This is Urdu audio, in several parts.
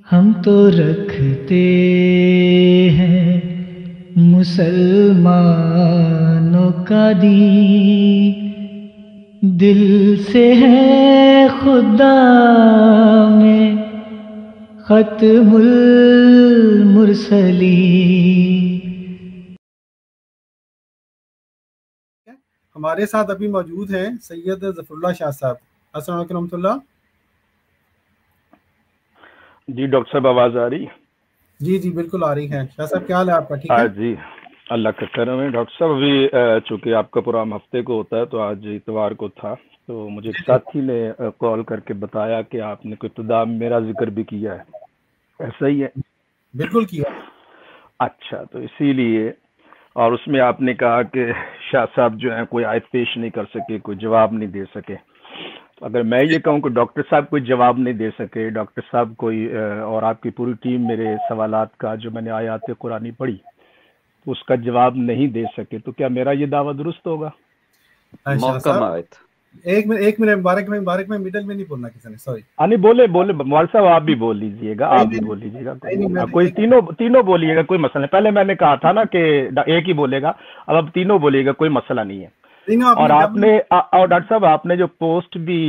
ہم تو رکھتے ہیں مسلمانوں کا دین، دل سے ہے خدا میں ختم المرسلین۔ ہمارے ساتھ ابھی موجود ہیں سید ظفر اللہ شاہ صاحب۔ السلام علیکم رحمۃ اللہ۔ جی ڈاکٹر صاحب آواز آ رہی؟ جی جی بالکل آ رہی ہے۔ شاہ صاحب کیا حال ہے آپ کا؟ ٹھیک ہے جی اللہ کا کرم ہے ڈاکٹر صاحب۔ ابھی چونکہ آپ کا پروگرام ہفتے کو ہوتا ہے تو آج اتوار کو تھا، تو مجھے ایک ساتھی نے کال کر کے بتایا کہ آپ نے کوئی ابتدا میرا ذکر بھی کیا ہے، ایسا ہی ہے؟ بالکل کیا۔ اچھا، تو اسی لیے، اور اس میں آپ نے کہا کہ شاہ صاحب جو ہیں کوئی آیت پیش نہیں کر سکے، کوئی جواب نہیں دے سکے۔ اگر میں یہ کہوں کہ ڈاکٹر صاحب کوئی جواب نہیں دے سکے، ڈاکٹر صاحب کوئی اور آپ کی پوری ٹیم میرے سوالات کا جو میں نے آیات قرآنی پڑھی اس کا جواب نہیں دے سکے، تو کیا میرا یہ دعویٰ درست ہوگا؟ محکم آیت۔ ایک منٹ مبارک میں مڈل میں نہیں بولنا کسی نے، سوری۔ نہیں بولے مولانا صاحب، آپ بھی بول لیجئے گا، آپ بھی بول لیجئے گا، کوئی تینوں بولیے گا، کوئی مسئلہ نہیں۔ پہلے میں نے کہا تھا نا کہ ایک ہی بولے گا، اب تینوں بولیے گا، کوئی مسئلہ نہیں ہے۔ اور آپ نے، اور ڈاکٹر صاحب آپ نے جو پوسٹ بھی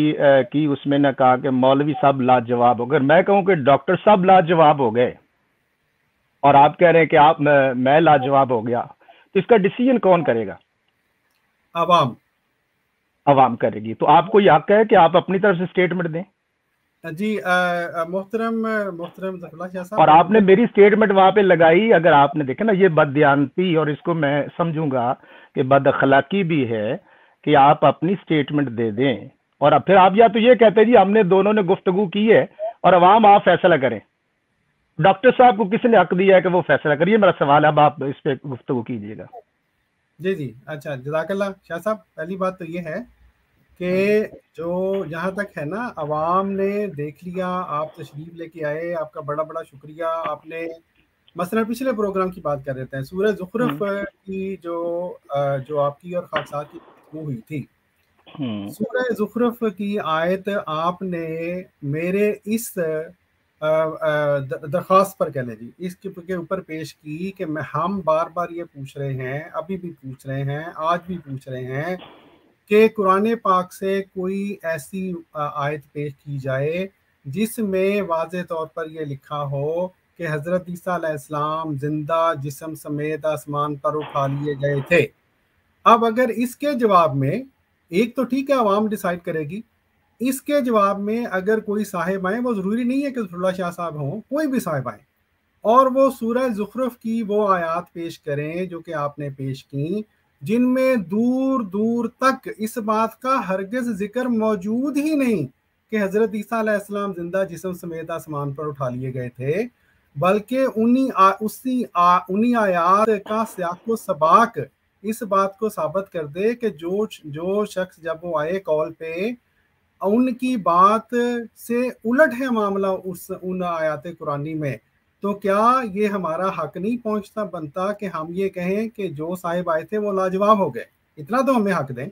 کی اس میں نے کہا کہ مولوی صاحب لاجواب ہو گئے۔ میں کہوں کہ ڈاکٹر صاحب لاجواب ہو گئے اور آپ کہہ رہے ہیں کہ آپ میں لاجواب ہو گیا، تو اس کا ڈیسیژن کون کرے گا؟ عوام کرے گی۔ تو آپ کو یہ حق ہے کہ آپ اپنی طرف سے سٹیٹمنٹ دیں۔ جی محترم ظفر اللہ شاہ صاحب، اور آپ نے میری سٹیٹمنٹ وہاں پہ لگائی، اگر آپ نے دیکھا نا، یہ بددیانتی اور اس کو میں سمجھوں گا کہ بد اخلاقی بھی ہے کہ آپ اپنی سٹیٹمنٹ دے دیں اور پھر آپ یا تو یہ کہتے ہیں جی ہم نے دونوں نے گفتگو کی ہے اور عوام آپ فیصلہ کریں۔ ڈاکٹر صاحب کو کس نے حق دیا ہے کہ وہ فیصلہ کریے؟ میرا سوال ہے، اب آپ اس پہ گفتگو کیجیے گا۔ جی جی اچھا، جزاک اللہ شاہ صاحب۔ پہلی بات تو یہ ہے کہ جو جہاں تک ہے نا، عوام نے دیکھ لیا، آپ تشریف لے کے آئے، آپ کا بڑا بڑا شکریہ۔ آپ نے مثلا پچھلے پروگرام کی بات کر رہے ہیں، سورہ زخرف کی جو آپ کی اور خالصات کی گفتگو ہوئی تھی، سورہ زخرف کی آیت آپ نے میرے اس درخواست پر کہہ لیں جی، اس کے اوپر پیش کی کہ ہم بار بار یہ پوچھ رہے ہیں، ابھی بھی پوچھ رہے ہیں، آج بھی پوچھ رہے ہیں کہ قرآن پاک سے کوئی ایسی آیت پیش کی جائے جس میں واضح طور پر یہ لکھا ہو کہ حضرت عیسیٰ علیہ السلام زندہ جسم سمیت آسمان پر اٹھا لیے گئے تھے۔ اب اگر اس کے جواب میں، ایک تو ٹھیک ہے عوام ڈیسائیڈ کرے گی، اس کے جواب میں اگر کوئی صاحب آئیں، وہ ضروری نہیں ہے کہ ظفر اللہ شاہ صاحب ہوں، کوئی بھی صاحب آئیں اور وہ سورہ زخرف کی وہ آیات پیش کریں جو کہ آپ نے پیش کی، جن میں دور دور تک اس بات کا ہرگز ذکر موجود ہی نہیں کہ حضرت عیسیٰ علیہ السلام زندہ جسم سمیت آسمان پر اٹھا لیے گئے تھے، بلکہ انہی آیات کا سیاق و سباق اس بات کو ثابت کر دے کہ جو شخص جب وہ آئے کال پہ، ان کی بات سے الٹ ہے معاملہ ان آیات قرآنی میں، تو کیا یہ ہمارا حق نہیں پہنچتا بنتا کہ ہم یہ کہیں کہ جو صاحب آئے تھے وہ لاجواب ہو گئے؟ اتنا تو ہمیں حق دیں۔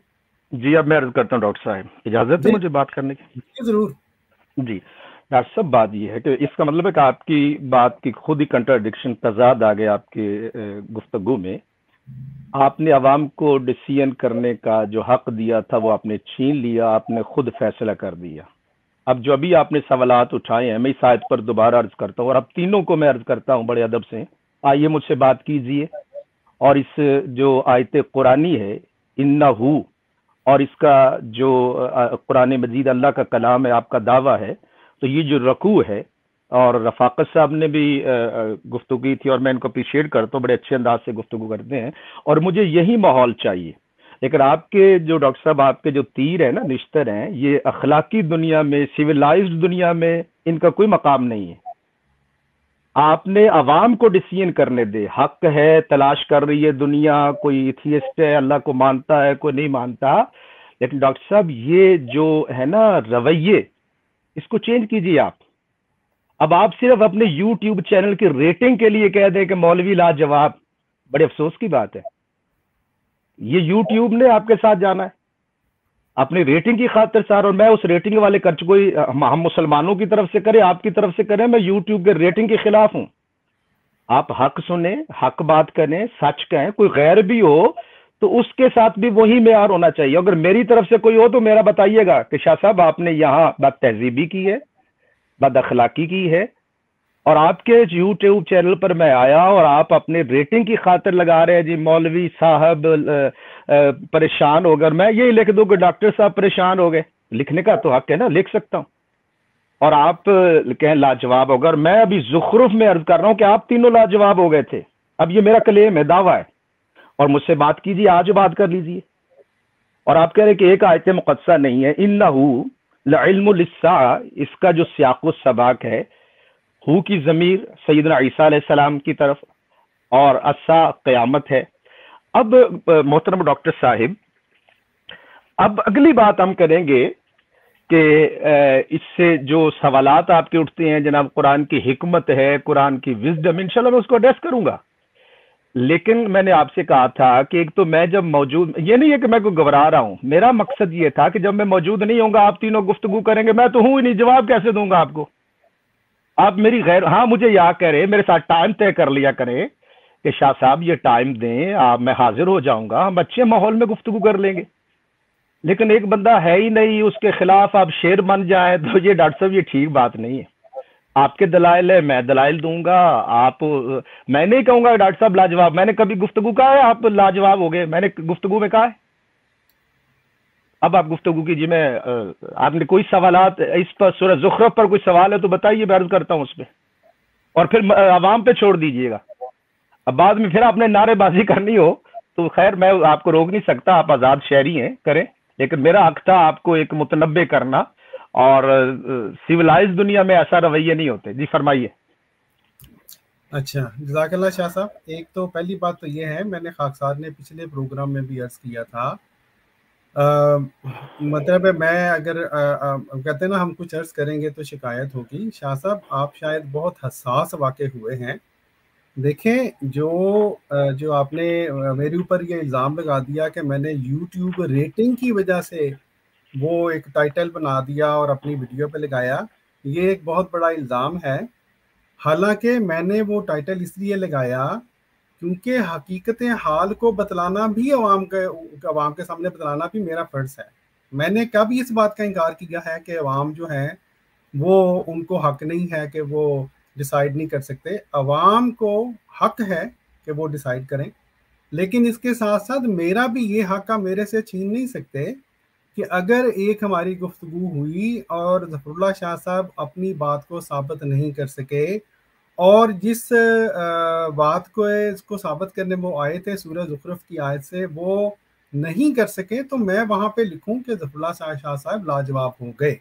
جی اب میں عرض کرتا ہوں ڈاکٹر صاحب، اجازت ہے مجھے بات کرنے کی؟ ضرور جی ڈاکٹر صاحب، بات یہ ہے کہ اس کا مطلب ہے کہ آپ کی بات کی خود ہی کنٹراڈکشن، تضاد آ گیا آپ کی گفتگو میں۔ آپ نے عوام کو ڈیسیژن کرنے کا جو حق دیا تھا وہ آپ نے چھین لیا، آپ نے خود فیصلہ کر دیا۔ اب جو ابھی آپ نے سوالات اٹھائے ہیں، میں اس آیت پر دوبارہ عرض کرتا ہوں، اور اب تینوں کو میں عرض کرتا ہوں بڑے ادب سے، آئیے مجھ سے بات کیجئے، اور اس جو آیت قرآنی ہے انہو، اور اس کا جو قرآن مجید اللہ کا کلام ہے، آپ کا دعویٰ ہے، تو یہ جو رکوع ہے، اور رفاقت صاحب نے بھی گفتگو کی تھی اور میں ان کو اپریشیٹ کرتا ہوں، بڑے اچھے انداز سے گفتگو کرتے ہیں، اور مجھے یہی ماحول چاہیے۔ لیکن آپ کے جو ڈاکٹر صاحب آپ کے جو تیر ہیں نا، نشتر ہیں، یہ اخلاقی دنیا میں، سیولائزڈ دنیا میں ان کا کوئی مقام نہیں ہے۔ آپ نے عوام کو ڈیسیژن کرنے دے، حق ہے، تلاش کر رہی ہے دنیا، کوئی ایتھیسٹ ہے، اللہ کو مانتا ہے، کوئی نہیں مانتا، لیکن ڈاکٹر صاحب یہ جو ہے نا رویے، اس کو چینج کیجیے آپ۔ اب آپ صرف اپنے یوٹیوب چینل کی ریٹنگ کے لیے کہہ دیں کہ مولوی لاجواب، بڑے افسوس کی بات ہے۔ یہ یوٹیوب نے آپ کے ساتھ جانا ہے، اپنی ریٹنگ کی خاطر سر، اور میں اس ریٹنگ والے خرچ کوئی ہم مسلمانوں کی طرف سے کریں، آپ کی طرف سے کریں، میں یوٹیوب کے ریٹنگ کے خلاف ہوں. آپ حق سنیں، حق بات کریں، سچ کہیں. کوئی غیر بھی ہو تو اس کے ساتھ بھی وہی معیار ہونا چاہیے. اگر میری طرف سے کوئی ہو تو میرا بتائیے گا کہ شاہ صاحب آپ نے یہاں بد تہذیبی کی ہے، بد اخلاقی کی ہے، اور آپ کے یوٹیوب چینل پر میں آیا اور آپ اپنے ریٹنگ کی خاطر لگا رہے ہیں جی مولوی صاحب پریشان ہو گئے. میں یہی لکھ دوں کہ ڈاکٹر صاحب پریشان ہو گئے، لکھنے کا تو حق ہے نا، لکھ سکتا ہوں. اور آپ کہیں لاجواب ہو گئے، اور میں ابھی زخرف میں عرض کر رہا ہوں کہ آپ تینوں لاجواب ہو گئے تھے. اب یہ میرا کلیم ہے، دعویٰ ہے، اور مجھ سے بات کیجیے، آج بات کر لیجیے. اور آپ کہہ رہے کہ ایک آیت مقدسہ نہیں ہے. اِنَّهُ لَعِلْمُ لِلسَّاعَةِ، اس کا جو سیاق و سباق ہے، ہو کی ضمیر سیدنا عیسیٰ علیہ السلام کی طرف، اور الساع قیامت ہے. اب محترم ڈاکٹر صاحب، اب اگلی بات ہم کریں گے کہ اس سے جو سوالات آپ کے اٹھتے ہیں جناب، قرآن کی حکمت ہے، قرآن کی وزڈم، انشاءاللہ میں اس کو ایڈریس کروں گا. لیکن میں نے آپ سے کہا تھا کہ ایک تو میں جب موجود، یہ نہیں ہے کہ میں کوئی گھبرا رہا ہوں، میرا مقصد یہ تھا کہ جب میں موجود نہیں ہوں گا آپ تینوں گفتگو کریں گے، میں تو ہوں ہی نہیں، جواب کیسے دوں گا آپ کو؟ آپ میری غیر، ہاں مجھے یاد کریں، میرے ساتھ ٹائم طے کر لیا کریں کہ شاہ صاحب یہ ٹائم دیں، آپ میں حاضر ہو جاؤں گا، ہم اچھے ماحول میں گفتگو کر لیں گے. لیکن ایک بندہ ہے ہی نہیں، اس کے خلاف آپ شیر بن جائیں تو یہ ڈاکٹر صاحب یہ ٹھیک بات نہیں ہے. آپ کے دلائل ہے، میں دلائل دوں گا. آپ، میں نہیں کہوں گا ڈاکٹر صاحب لاجواب. میں نے کبھی گفتگو کہا ہے آپ لاجواب ہو گئے؟ میں نے گفتگو میں کہا ہے؟ اب آپ گفتگو کیجیے. میں آپ نے کوئی سوالات اس پر سورہ زخرف پر کوئی سوال ہے تو بتائیے، میں عرض کرتا ہوں اس پہ، اور پھر عوام پہ چھوڑ دیجیے گا. اب بعد میں پھر آپ نے نعرے بازی کرنی ہو تو خیر میں آپ کو روک نہیں سکتا، آپ آزاد شہری ہیں، کریں. لیکن میرا حق تھا آپ کو ایک متنبع کرنا، اور سیولائز دنیا میں ایسا رویے نہیں ہوتے. جی فرمائیے. اچھا، جزاک اللہ شاہ صاحب. ایک تو پہلی بات تو یہ ہے، میں نے خاکسار نے پچھلے پروگرام میں بھی عرض کیا تھا، مطلب ہے میں اگر کہتے ہیں نا ہم کچھ عرض کریں گے تو شکایت ہوگی. شاہ صاحب آپ شاید بہت حساس واقع ہوئے ہیں. دیکھیں جو آپ نے میرے اوپر یہ الزام لگا دیا کہ میں نے یوٹیوب ریٹنگ کی وجہ سے وہ ایک ٹائٹل بنا دیا اور اپنی ویڈیو پہ لگایا، یہ ایک بہت بڑا الزام ہے. حالانکہ میں نے وہ ٹائٹل اس لیے لگایا کیونکہ حقیقت حال کو بتلانا بھی عوام کے سامنے بتلانا بھی میرا فرض ہے. میں نے کب اس بات کا انکار کیا ہے کہ عوام جو ہے وہ ان کو حق نہیں ہے کہ وہ ڈیسائیڈ نہیں کر سکتے. عوام کو حق ہے کہ وہ ڈیسائیڈ کریں، لیکن اس کے ساتھ ساتھ میرا بھی یہ حق آپ میرے سے چھین نہیں سکتے کہ اگر ایک ہماری گفتگو ہوئی اور ظفر اللہ شاہ صاحب اپنی بات کو ثابت نہیں کر سکے، اور جس بات کو اس کو ثابت کرنے وہ آئے تھے سورہ زخرف کی آیت سے، وہ نہیں کر سکے، تو میں وہاں پہ لکھوں کہ ظفر اللہ شاہ صاحب لاجواب ہو گئے.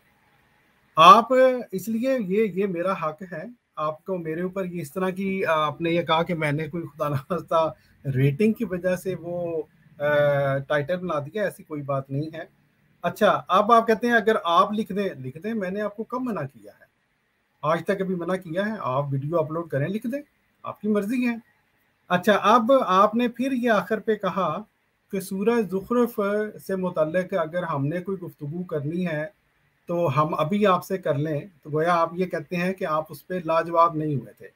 آپ اس لیے یہ میرا حق ہے. آپ کو میرے اوپر یہ اس طرح کی آپ نے یہ کہا کہ میں نے کوئی خدا نخواستہ ریٹنگ کی وجہ سے وہ ٹائٹل بنا دیا، ایسی کوئی بات نہیں ہے. اچھا، اب آپ کہتے ہیں اگر آپ لکھ دیں. میں نے آپ کو کب منع کیا ہے؟ آج تک ابھی منع کیا ہے؟ آپ ویڈیو اپلوڈ کریں، لکھ دیں، آپ کی مرضی ہے. اچھا، اب آپ نے پھر یہ آخر پہ کہا کہ سورہ زخرف سے متعلق اگر ہم نے کوئی گفتگو کرنی ہے تو ہم ابھی آپ سے کر لیں، تو گویا آپ یہ کہتے ہیں کہ آپ اس پہ لاجواب نہیں ہوئے تھے.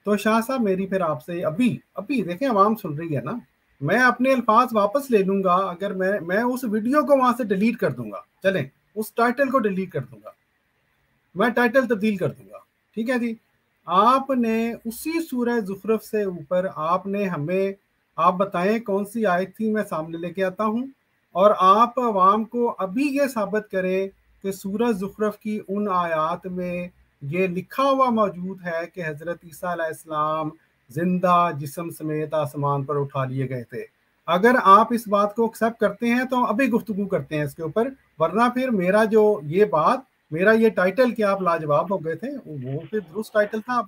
تو شاہ صاحب میری پھر آپ سے ابھی دیکھیں عوام سن رہی ہے نا، میں اپنے الفاظ واپس لے لوں گا اگر میں اس ویڈیو کو وہاں سے ڈیلیٹ کر دوں گا. چلیں، اس ٹائٹل کو ڈیلیٹ کر دوں گا، میں ٹائٹل تبدیل کر دوں گا. ٹھیک ہے جی. آپ نے اسی سورہ زخرف سے اوپر آپ بتائیں کون سی آیت تھی، میں سامنے لے کے آتا ہوں، اور آپ عوام کو ابھی یہ ثابت کریں کہ سورہ زخرف کی ان آیات میں یہ لکھا ہوا موجود ہے کہ حضرت عیسیٰ علیہ السلام زندہ جسم سمیت آسمان پر اٹھا لیے گئے تھے. اگر آپ اس بات کو ایکسیپٹ کرتے ہیں تو ابھی گفتگو کرتے ہیں اس کے اوپر، ورنہ پھر میرا یہ ٹائٹل کہ آپ لاجواب ہو گئے تھے، وہ پھر درست ٹائٹل تھا.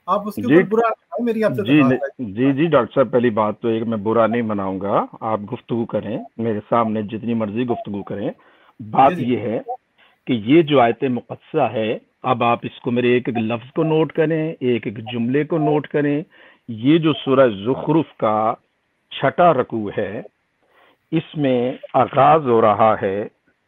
آپ اس کے اوپر برا میری آپ سے درخواست ہے. جی ڈاکٹر صاحب، پہلی بات تو ایک میں برا نہیں مناؤں گا، آپ گفتگو کریں میرے سامنے، جتنی مرضی گفتگو کریں. بات یہ ہے کہ یہ جو آیت مقدسہ ہے، اب آپ اس کو میرے ایک ایک لفظ کو نوٹ کریں، ایک ایک جملے کو نوٹ کریں. یہ جو سورہ زخرف کا 6واں رکوع ہے، اس میں آغاز ہو رہا ہے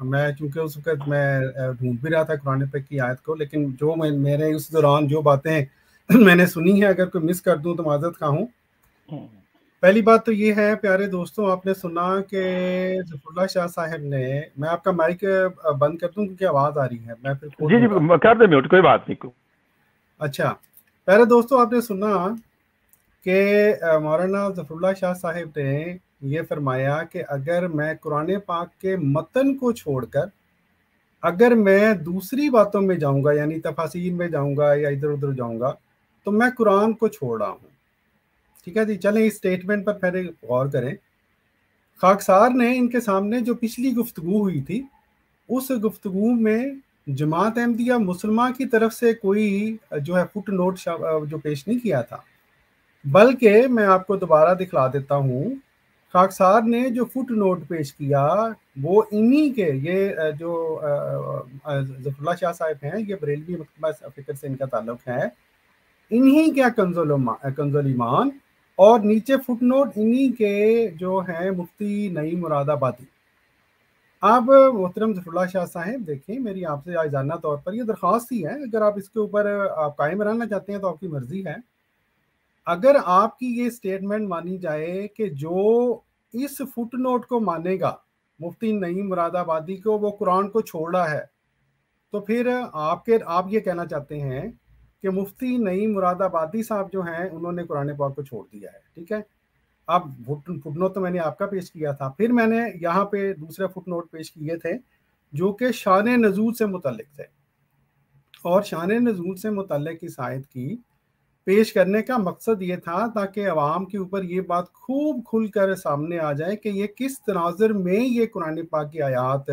میں چونکہ اس وقت میں ڈھونڈ بھی رہا تھا قرآن پاک کی آیت کو، لیکن جو میرے اس دوران جو باتیں میں نے سنی ہیں اگر کوئی مس کر دوں تو معذرت خواہ ہوں۔ پہلی بات تو یہ ہے پیارے دوستوں، آپ نے سنا کہ ظفر اللہ شاہ صاحب نے، میں آپ کا مائک بند کر دوں کیونکہ آواز آ رہی ہے، میں پھر کھول دوں گا۔ کر دیں میوٹ، کوئی بات نہیں۔ اچھا پیارے دوستوں، آپ نے سنا کہ مولانا ظفر اللہ شاہ صاحب نے یہ فرمایا کہ اگر میں قرآن پاک کے متن کو چھوڑ کر اگر میں دوسری باتوں میں جاؤں گا، یعنی تفاسیر میں جاؤں گا یا ادھر ادھر جاؤں گا، تو میں قرآن کو چھوڑ رہا ہوں۔ ٹھیک ہے جی، چلیں اس سٹیٹمنٹ پر پہلے غور کریں۔ خاکسار نے ان کے سامنے جو پچھلی گفتگو ہوئی تھی، اس گفتگو میں جماعت احمدیہ مسلمہ کی طرف سے کوئی جو ہے فٹ نوٹ جو پیش نہیں کیا تھا، بلکہ میں آپ کو دوبارہ دکھلا دیتا ہوں، خاکسار نے جو فٹ نوٹ پیش کیا وہ انہی کے، یہ جو ظفر اللہ شاہ صاحب ہیں، یہ بریلوی مکتبہ فکر سے ان کا تعلق ہے، انہی کیا کنز ایمان، اور نیچے فٹ نوٹ انہی کے جو ہیں مفتی نعیم مراد آبادی۔ اب محترم ظفر اللہ شاہ صاحب دیکھیں، میری آپ سے آئزانہ طور پر یہ درخواست ہی ہے، اگر آپ اس کے اوپر آپ قائم رہنا چاہتے ہیں تو آپ کی مرضی ہے۔ اگر آپ کی یہ سٹیٹمنٹ مانی جائے کہ جو اس فٹ نوٹ کو مانے گا مفتی نعیم مراد آبادی کو، وہ قرآن کو چھوڑا ہے، تو پھر آپ یہ کہنا چاہتے ہیں کہ مفتی نعیم مراد آبادی صاحب جو ہیں انہوں نے قرآن پاک کو چھوڑ دیا ہے۔ ٹھیک ہے، اب فٹ نوٹ تو میں نے آپ کا پیش کیا تھا، پھر میں نے یہاں پہ دوسرے فٹ نوٹ پیش کیے تھے جو کہ شان نزول سے متعلق تھے، اور شان نزول سے متعلق اس آیت کی پیش کرنے کا مقصد یہ تھا تاکہ عوام کے اوپر یہ بات خوب کھل کر سامنے آ جائے کہ یہ کس تناظر میں یہ قرآن پاک کی آیات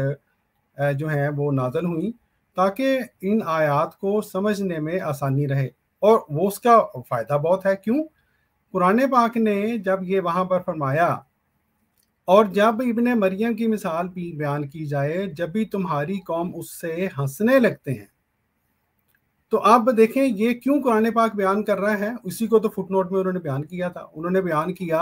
جو ہیں وہ نازل ہوئیں، تاکہ ان آیات کو سمجھنے میں آسانی رہے، اور وہ اس کا فائدہ بہت ہے۔ کیوں؟ قرآن پاک نے جب یہ وہاں پر فرمایا، اور جب ابن مریم کی مثال بھی بیان کی جائے، جب بھی تمہاری قوم اس سے ہنسنے لگتے ہیں، تو آپ دیکھیں یہ کیوں قرآن پاک بیان کر رہا ہے، اسی کو تو فٹ نوٹ میں انہوں نے بیان کیا تھا۔ انہوں نے بیان کیا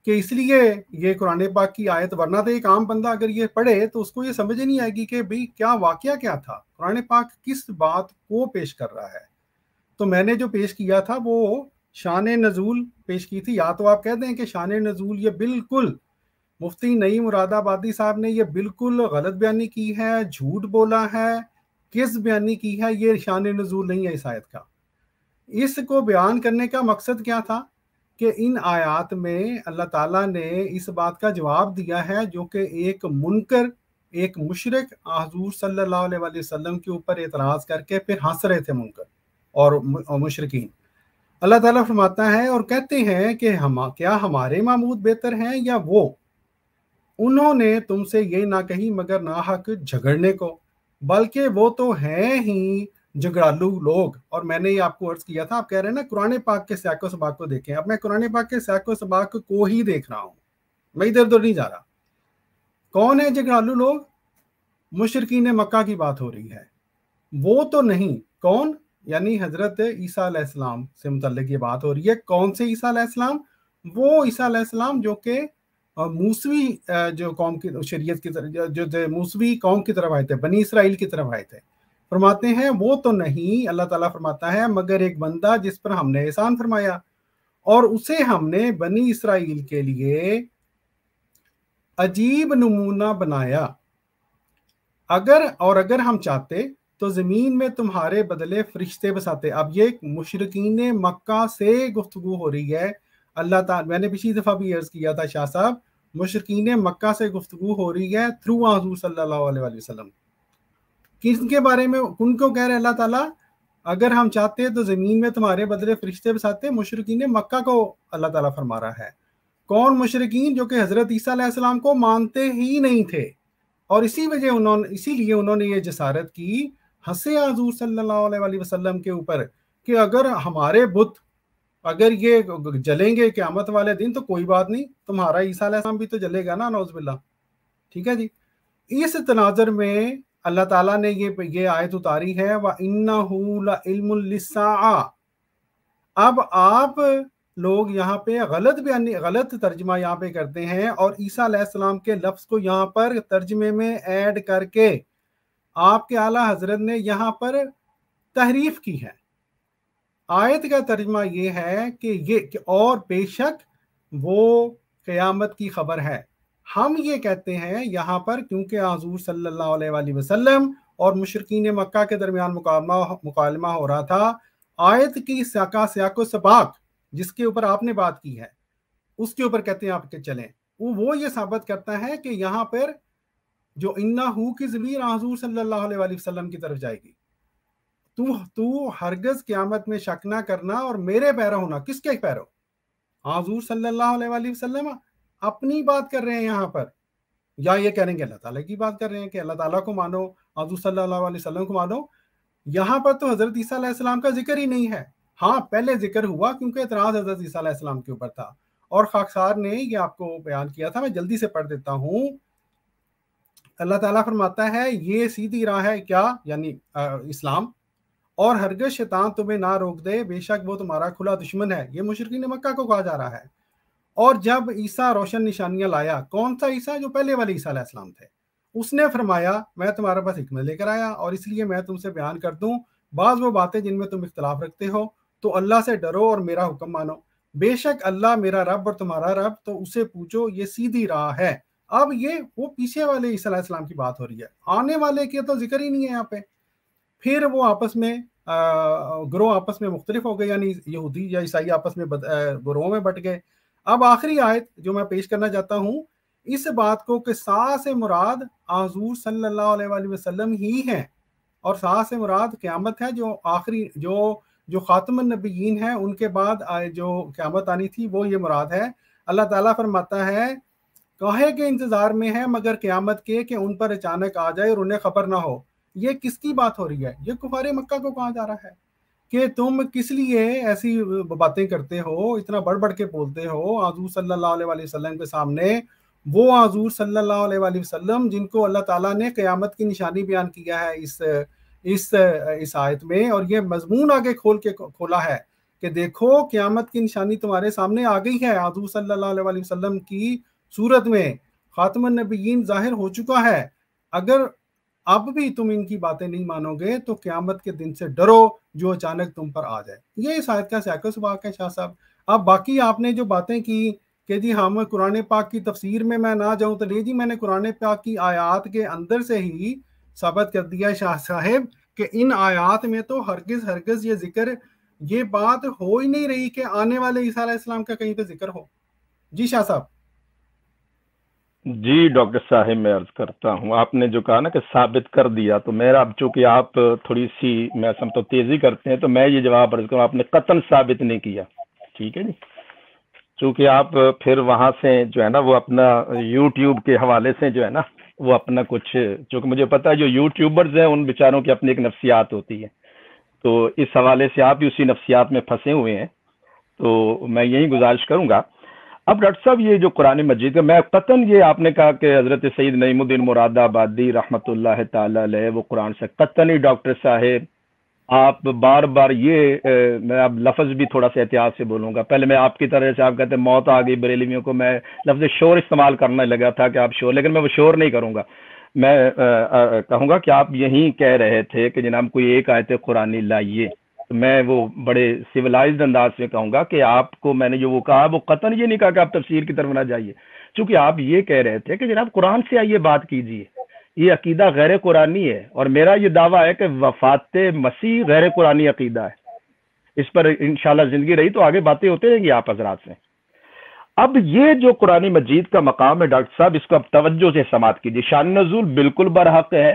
کہ اس لیے یہ قرآن پاک کی آیت، ورنہ تو ایک عام بندہ اگر یہ پڑھے تو اس کو یہ سمجھ نہیں آئے گی کہ بھئی کیا واقعہ کیا تھا، قرآن پاک کس بات کو پیش کر رہا ہے۔ تو میں نے جو پیش کیا تھا وہ شان نزول پیش کی تھی۔ یا تو آپ کہہ دیں کہ شان نزول یہ بالکل مفتی نعیم مراد آبادی صاحب نے یہ بالکل غلط بیانی کی ہے، جھوٹ بولا ہے، کس بیانی کی ہے، یہ شان نزول نہیں ہے اس آیت کا۔ اس کو بیان کرنے کا مقصد کیا تھا کہ ان آیات میں اللہ تعالیٰ نے اس بات کا جواب دیا ہے جو کہ ایک منکر، ایک مشرک حضور صلی اللہ علیہ وسلم کے اوپر اعتراض کر کے پھر ہنس رہے تھے منکر اور مشرکین۔ اللہ تعالیٰ فرماتا ہے اور کہتے ہیں کہ کیا ہمارے معبود بہتر ہیں یا وہ؟ انہوں نے تم سے یہ نہ کہی مگر ناحق جھگڑنے کو، بلکہ وہ تو ہیں ہی جھگڑالو لوگ۔ اور میں نے یہ آپ کو عرض کیا تھا، آپ کہہ رہے ہیں نا قرآن پاک کے سیاق و سباق کو دیکھیں، اب میں قرآن پاک کے سیاق و سباق کو ہی دیکھ رہا ہوں، میں ادھر ادھر نہیں جا رہا۔ کون ہے جھگڑالو لوگ؟ مشرکین مکہ کی بات ہو رہی ہے۔ وہ تو نہیں، کون؟ یعنی حضرت عیسیٰ علیہ السلام سے متعلق یہ بات ہو رہی ہے۔ کون سے عیسیٰ علیہ السلام؟ وہ عیسیٰ علیہ السلام جو کہ موسوی جو قوم کی شریعت کی طرف، جو موسوی قوم کی طرف آئے تھے، بنی اسرائیل کی طرف آئے تھے۔ فرماتے ہیں وہ تو نہیں، اللہ تعالیٰ فرماتا ہے مگر ایک بندہ جس پر ہم نے احسان فرمایا، اور اسے ہم نے بنی اسرائیل کے لیے عجیب نمونہ بنایا۔ اگر ہم چاہتے تو زمین میں تمہارے بدلے فرشتے بساتے۔ اب یہ مشرکین مکہ سے گفتگو ہو رہی ہے۔ اللہ تعالیٰ، میں نے پچھلی دفعہ بھی عرض کیا تھا شاہ صاحب، مشرکین مکہ سے گفتگو ہو رہی ہے تھرو حضور صلی اللہ علیہ وسلم۔ کن کے بارے میں، کن کو کہہ رہے اللہ تعالیٰ؟ اگر ہم چاہتے تو زمین میں تمہارے بدلے فرشتے بساتے، مشرکین مکہ کو اللہ تعالیٰ فرما رہا ہے۔ کون مشرکین؟ جو کہ حضرت عیسیٰ علیہ السلام کو مانتے ہی نہیں تھے، اور اسی لیے انہوں نے یہ جسارت کی، ہنسے حضور صلی اللہ علیہ وسلم کے اوپر کہ اگر ہمارے بت اگر یہ جلیں گے قیامت والے دن تو کوئی بات نہیں، تمہارا عیسیٰ علیہ السلام بھی تو جلے گا نا، نعوذ باللہ۔ ٹھیک ہے جی، اس تناظر میں اللہ تعالیٰ نے یہ آیت اتاری ہے وَإِنَّهُ لَعِلْمٌ لِلسَّاعَةِ۔ اب آپ لوگ یہاں پہ غلط ترجمہ یہاں پہ کرتے ہیں اور عیسیٰ علیہ السلام کے لفظ کو یہاں پر ترجمے میں ایڈ کر کے آپ کے اعلیٰ حضرت نے یہاں پر تحریف کی ہے۔ آیت کا ترجمہ یہ ہے کہ اور بے شک وہ قیامت کی خبر ہے۔ ہم یہ کہتے ہیں یہاں پر کیونکہ حضور صلی اللہ علیہ وآلہ وسلم اور مشرکین مکہ کے درمیان مکالمہ ہو رہا تھا، آیت کی سیاق و سباق جس کے اوپر آپ نے بات کی ہے اس کے اوپر کہتے ہیں آپ کے چلیں، وہ یہ ثابت کرتا ہے کہ یہاں پر جو انہو کی ضمیر حضور صلی اللہ علیہ وآلہ وسلم کی طرف جائے گی۔ تو ہرگز قیامت میں شک نہ کرنا اور میرے پیرو ہونا۔ کس کے پیرو؟ حضور صلی اللہ علیہ وآلہ وسلم اپنی بات کر رہے ہیں یہاں پر، یا یہ کہہ رہے ہیں کہ اللہ تعالیٰ کی بات کر رہے ہیں کہ اللہ تعالیٰ کو مانو، حضور صلی اللہ علیہ وسلم کو مانو۔ یہاں پر تو حضرت عیسیٰ علیہ السلام کا ذکر ہی نہیں ہے۔ ہاں پہلے ذکر ہوا کیونکہ اعتراض حضرت عیسیٰ علیہ السلام کے اوپر تھا، اور خاکسار نے یہ آپ کو بیان کیا تھا، میں جلدی سے پڑھ دیتا ہوں۔ اللہ تعالیٰ فرماتا ہے یہ سیدھی راہ ہے کیا، یعنی اسلام، اور ہرگز شیطان تمہیں نہ روک دے، بے شک وہ تمہارا کھلا دشمن ہے۔ یہ مشرکین مکہ کو کہا جا رہا ہے۔ اور جب عیسیٰ روشن نشانیاں لایا، کون سا عیسیٰ؟ جو پہلے والے عیسیٰ علیہ السلام تھے، اس نے فرمایا میں تمہارے پاس حکمت لے کر آیا اور اس لیے میں تم سے بیان کر دوں بعض وہ باتیں جن میں تم اختلاف رکھتے ہو، تو اللہ سے ڈرو اور میرا حکم مانو۔ بے شک اللہ میرا رب اور تمہارا رب، تو اسے پوچھو، یہ سیدھی راہ ہے۔ اب یہ وہ پیچھے والے عیسیٰ علیہ السلام کی بات ہو رہی ہے، آنے والے کے تو ذکر ہی نہیں ہے یہاں پہ۔ پھر وہ آپس میں گروہ آپس میں مختلف ہو گئے، یعنی یہودی یا عیسائی آپس میں گروہوں میں بٹ گئے۔ اب آخری آیت جو میں پیش کرنا چاہتا ہوں اس بات کو کہ سا سے مراد حضور صلی اللہ علیہ وآلہ وسلم ہی ہیں، اور سا سے مراد قیامت ہے، جو آخری جو خاتم النبیین ہیں ان کے بعد جو قیامت آنی تھی وہ یہ مراد ہے۔ اللہ تعالیٰ فرماتا ہے کہے کہ انتظار میں ہے مگر قیامت کے کہ ان پر اچانک آ جائے اور انہیں خبر نہ ہو۔ یہ کس کی بات ہو رہی ہے؟ یہ کفار مکہ کو کہا جا رہا ہے کہ تم کس لیے ایسی باتیں کرتے ہو، اتنا بڑھ بڑھ کے بولتے ہو حضور صلی اللہ علیہ وآلہ وسلم کے سامنے، وہ حضور صلی اللہ علیہ وآلہ وسلم جن کو اللہ تعالیٰ نے قیامت کی نشانی بیان کیا ہے اس آیت میں، اور یہ مضمون آگے کھولا ہے کہ دیکھو قیامت کی نشانی تمہارے سامنے آ گئی ہے، حضور صلی اللہ علیہ وآلہ وسلم کی صورت میں خاتم النبیین ظاہر ہو چکا ہے۔ اگر اب بھی تم ان کی باتیں نہیں مانو گے تو قیامت کے دن سے ڈرو جو اچانک تم پر آ جائے۔ یہ اس آیت کا سیاق و سباق ہے شاہ صاحب۔ اب باقی آپ نے جو باتیں کی کہ جی ہم قرآن پاک کی تفسیر میں نہ جاؤں، تو جی میں نے قرآن پاک کی آیات کے اندر سے ہی ثابت کر دیا شاہ صاحب کہ ان آیات میں تو ہرگز یہ ذکر، یہ بات ہو ہی نہیں رہی کہ آنے والے عیسیٰ علیہ السلام کا کہیں پہ ذکر ہو۔ جی شاہ صاحب۔ جی ڈاکٹر صاحب میں عرض کرتا ہوں، آپ نے جو کہا نا کہ ثابت کر دیا، تو میرا اب چونکہ آپ تھوڑی سی میں سمجھتا ہوں تیزی کرتے ہیں، تو میں یہ جواب عرض کروں، آپ نے قطعاً ثابت نہیں کیا، ٹھیک ہے جی، چونکہ آپ پھر وہاں سے جو ہے نا وہ اپنا یوٹیوب کے حوالے سے جو ہے نا وہ اپنا کچھ، چونکہ مجھے پتا ہے جو یوٹیوبرز ہیں ان بیچاروں کی اپنی ایک نفسیات ہوتی ہے، تو اس حوالے سے آپ بھی اسی نفسیات میں پھنسے ہوئے ہیں، تو میں یہی گزارش کروں گا۔ اب ڈاکٹر صاحب یہ جو قرآن مجید کا، میں قطعاً یہ آپ نے کہا کہ حضرت سید نعیم الدین مراد آبادی رحمۃ اللہ تعالی علیہ وہ قرآن سے قطعاً ہی، ڈاکٹر صاحب آپ بار بار یہ میں اب لفظ بھی تھوڑا سا احتیاط سے بولوں گا، پہلے میں آپ کی طرح سے آپ کہتے ہیں موت آ گئی بریلویوں کو، میں لفظ شور استعمال کرنے لگا تھا کہ آپ شور، لیکن میں وہ شور نہیں کروں گا، میں کہوں گا کہ آپ یہی کہہ رہے تھے کہ جناب کوئی ایک آیت قرآنی لائیے، میں وہ بڑے سویلائزڈ انداز سے کہوں گا کہ آپ کو میں نے جو وہ کہا وہ قطعاً یہ نہیں کہا کہ آپ تفسیر کی طرف نہ جائیے، چونکہ آپ یہ کہہ رہے تھے کہ جناب قرآن سے آئیے بات کیجیے، یہ عقیدہ غیر قرآنی ہے، اور میرا یہ دعویٰ ہے کہ وفات مسیح غیر قرآنی عقیدہ ہے، اس پر انشاءاللہ زندگی رہی تو آگے باتیں ہوتے رہیں گی آپ حضرات سے۔ اب یہ جو قرآن مجید کا مقام ہے ڈاکٹر صاحب، اس کو اب توجہ سے سماعت کیجیے، شان نزول بالکل برحق ہے،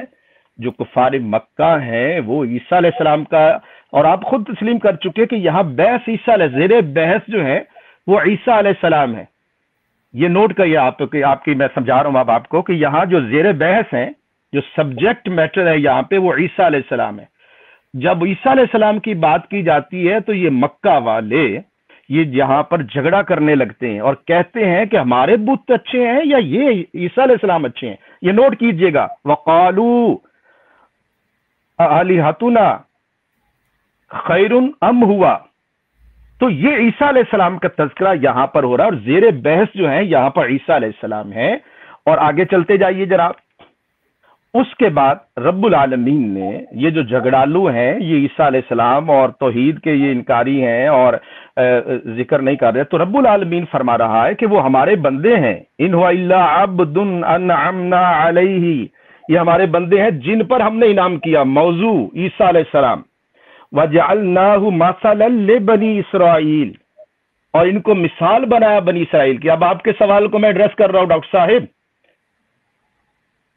جو کفار مکہ ہیں وہ عیسیٰ علیہ السلام کا، اور آپ خود تسلیم کر چکے کہ یہاں بحث عیسیٰ علیہ، زیر بحث جو ہے وہ عیسیٰ علیہ السلام ہے، یہ نوٹ کریے آپ کی میں سمجھا رہا ہوں اب آپ کو کہ یہاں جو زیر بحث ہیں، جو سبجیکٹ میٹر ہے یہاں پہ وہ عیسیٰ علیہ السلام ہے۔ جب عیسیٰ علیہ السلام کی بات کی جاتی ہے تو یہ مکہ والے یہ یہاں پر جھگڑا کرنے لگتے ہیں اور کہتے ہیں کہ ہمارے بت اچھے ہیں یا یہ عیسیٰ علیہ السلام اچھے ہیں، یہ نوٹ کیجئے گا، وقالوا آلہتنا خیر ام ہوا، تو یہ عیسیٰ علیہ السلام کا تذکرہ یہاں پر ہو رہا ہے، اور زیر بحث جو ہے یہاں پر عیسیٰ علیہ السلام ہے. اور آگے چلتے جائیے جناب. اس کے بعد رب العالمین نے یہ جو جھگڑالو ہیں یہ عیسیٰ علیہ السلام اور توحید کے یہ انکاری ہیں اور ذکر نہیں کر رہے، تو رب العالمین فرما رہا ہے کہ وہ ہمارے بندے ہیں. ان هو الا عبد انعمنا علیہ، یہ ہمارے بندے ہیں جن پر ہم نے انعام کیا. موضوع عیسیٰ علیہ السلام. وجعلناہ مثلا لبنی اسرائیل، اور ان کو مثال بنایا بنی اسرائیل کی. اب آپ کے سوال کو میں ایڈریس کر رہا ہوں ڈاکٹر صاحب.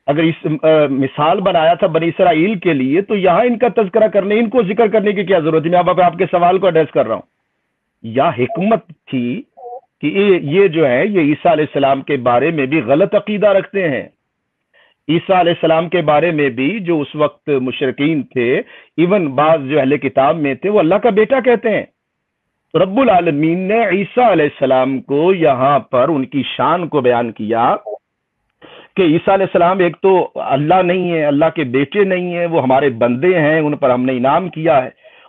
اگر اس مثال بنایا تھا بنی اسرائیل کے لیے تو یہاں ان کا تذکرہ کرنے، ان کو ذکر کرنے کی کیا ضرورت ہے؟ میں اب آپ کے سوال کو ایڈریس کر رہا ہوں. یا حکمت تھی کہ یہ جو ہے یہ عیسیٰ علیہ السلام کے بارے میں بھی غلط عقیدہ رکھتے ہیں. عیسیٰ علیہ السلام کے بارے میں بھی جو اس وقت مشرکین تھے، ایون بعض جو اہل کتاب میں تھے، وہ اللہ کا بیٹا کہتے ہیں. تو رب العالمین نے عیسیٰ علیہ السلام کو یہاں پر ان کی شان کو بیان کیا کہ عیسیٰ علیہ السلام ایک تو اللہ نہیں ہے، اللہ کے بیٹے نہیں ہیں، وہ ہمارے بندے ہیں، ان پر ہم نے انعام کیا ہے.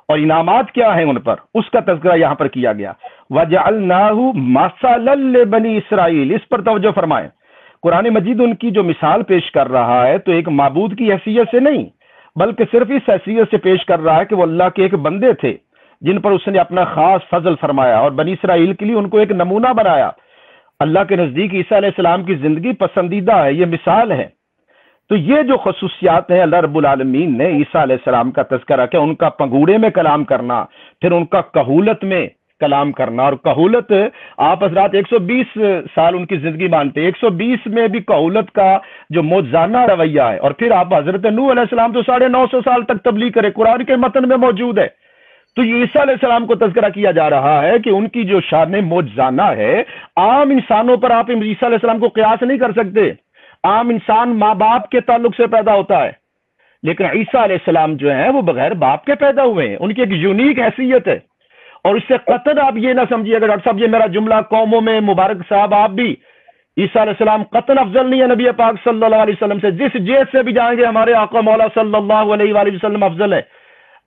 اور انعامات کیا ہیں ان پر، اس کا تذکرہ یہاں پر کیا گیا. وَجَعَلْنَاهُ مَثَلًا لِبَنِي اسرائیل، اس پر توجہ فرمائیں. قرآن مجید ان کی جو مثال پیش کر رہا ہے تو ایک معبود کی حیثیت سے نہیں، بلکہ صرف اس حیثیت سے پیش کر رہا ہے کہ وہ اللہ کے ایک بندے تھے جن پر اس نے اپنا خاص فضل فرمایا، اور بنی اسرائیل کے لیے ان کو ایک نمونہ بنایا. اللہ کے نزدیک عیسیٰ علیہ السلام کی زندگی پسندیدہ ہے، یہ مثال ہے. تو یہ جو خصوصیات ہیں اللہ رب العالمین نے عیسیٰ علیہ السلام کا تذکرہ کیا، ان کا پنگوڑے میں کلام کرنا، پھر ان کا کہولت میں کلام کرنا. اور کہولت آپ حضرات 120 سال ان کی زندگی مانتے، 120 میں بھی کہولت کا جو موجزانہ رویہ ہے. اور پھر آپ حضرت نوح علیہ السلام تو 950 سال تک تبلیغ کرے، قرآن کے متن میں موجود ہے. تو یہ عیسیٰ علیہ السلام کو تذکرہ کیا جا رہا ہے کہ ان کی جو شان موجزانہ ہے، عام انسانوں پر آپ عیسیٰ علیہ السلام کو قیاس نہیں کر سکتے. عام انسان ماں باپ کے تعلق سے پیدا ہوتا ہے، لیکن عیسیٰ علیہ السلام جو ہیں وہ بغیر باپ کے پیدا ہوئے ہیں. ان کی ایک یونیک حیثیت ہے. اور اس سے قطعاً آپ یہ نہ سمجھیے اگر ڈاکٹر صاحب یہ میرا جملہ قوموں میں مبارک صاحب آپ بھی، عیسیٰ علیہ السلام قطعاً افضل نہیں ہے نبی پاک صلی اللہ علیہ وسلم سے. جس جیت سے بھی جائیں گے ہمارے آقا مولا صلی اللہ علیہ وآلہ وسلم افضل ہے.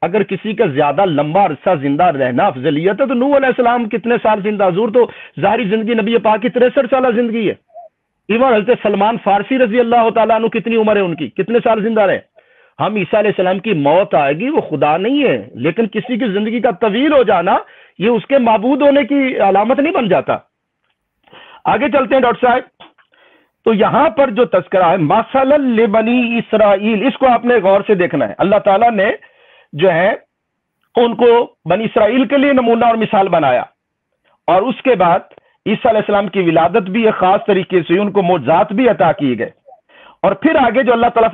اگر کسی کا زیادہ لمبا عرصہ زندہ رہنا افضلیت ہے تو نوح علیہ السلام کتنے سال زندہ، حضور تو ظاہری زندگی نبی پاک کی 63 سالہ زندگی ہے. ایون حضرت سلمان فارسی رضی اللہ تعالیٰ عنہ کتنی عمر ہے ان کی، کتنے سال زندہ رہے. ہم عیسیٰ علیہ السلام کی موت آئے گی، وہ خدا نہیں ہے، لیکن کسی کی زندگی کا طویل ہو جانا یہ اس کے معبود ہونے کی علامت نہیں بن جاتا. آگے چلتے ہیں ڈاکٹر صاحب. تو یہاں پر جو تذکرہ ہے مثلا لبنی اسرائیل، اس کو آپ نے غور سے دیکھنا ہے. اللہ تعالیٰ نے جو ہے ان کو بنی اسرائیل کے لیے نمونہ اور مثال بنایا، اور اس کے بعد عیسیٰ علیہ السلام کی ولادت بھی ایک خاص طریقے سے ان کو معجزات بھی عطا کیے گئے. اور پھر آگے جو اللہ تعالیٰ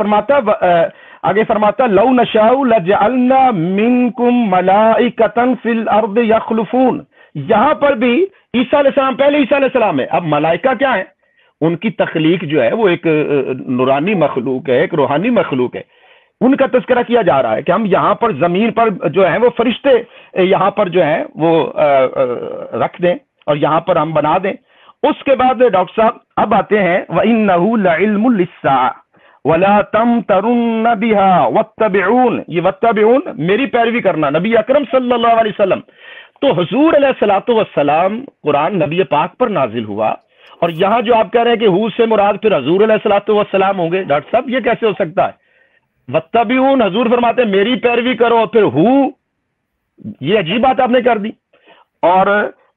فرماتا لو نشاء لجعلنا منکم ملائکۃ فی الارض یخلفون. یہاں پر بھی عیسیٰ علیہ السلام پہلے عیسیٰ علیہ السلام ہے. اب ملائکہ کیا ہے؟ ان کی تخلیق جو ہے وہ ایک نورانی مخلوق ہے، ایک روحانی مخلوق ہے. ان کا تذکرہ کیا جا رہا ہے کہ ہم یہاں پر زمین پر جو ہے وہ فرشتے یہاں پر جو ہے وہ رکھ دیں اور یہاں پر ہم بنا دیں. اس کے بعد ڈاکٹر صاحب اب آتے ہیں وَإِنَّهُ لَعِلْمٌ لِلسَّاعَةِ وَلَا تَمْتَرُنَّ بِهَا وَاتَّبِعُونِ. یہ وَاتَّبِعُونَ میری پیروی کرنا، نبی اکرم صلی اللہ علیہ وسلم. تو حضور علیہ الصلوۃ والسلام قرآن نبی پاک پر نازل ہوا، اور یہاں جو آپ کہہ رہے ہیں کہ ہو سے مراد پھر حضور علیہ الصلوۃ والسلام ہوں گے. ڈاکٹر صاحب یہ کیسے ہو سکتا ہے؟ وَاتَّبِعُونَ حضور فرماتے ہیں میری پیروی کرو، پھر ہو، یہ عجیب بات آپ نے کر دی. اور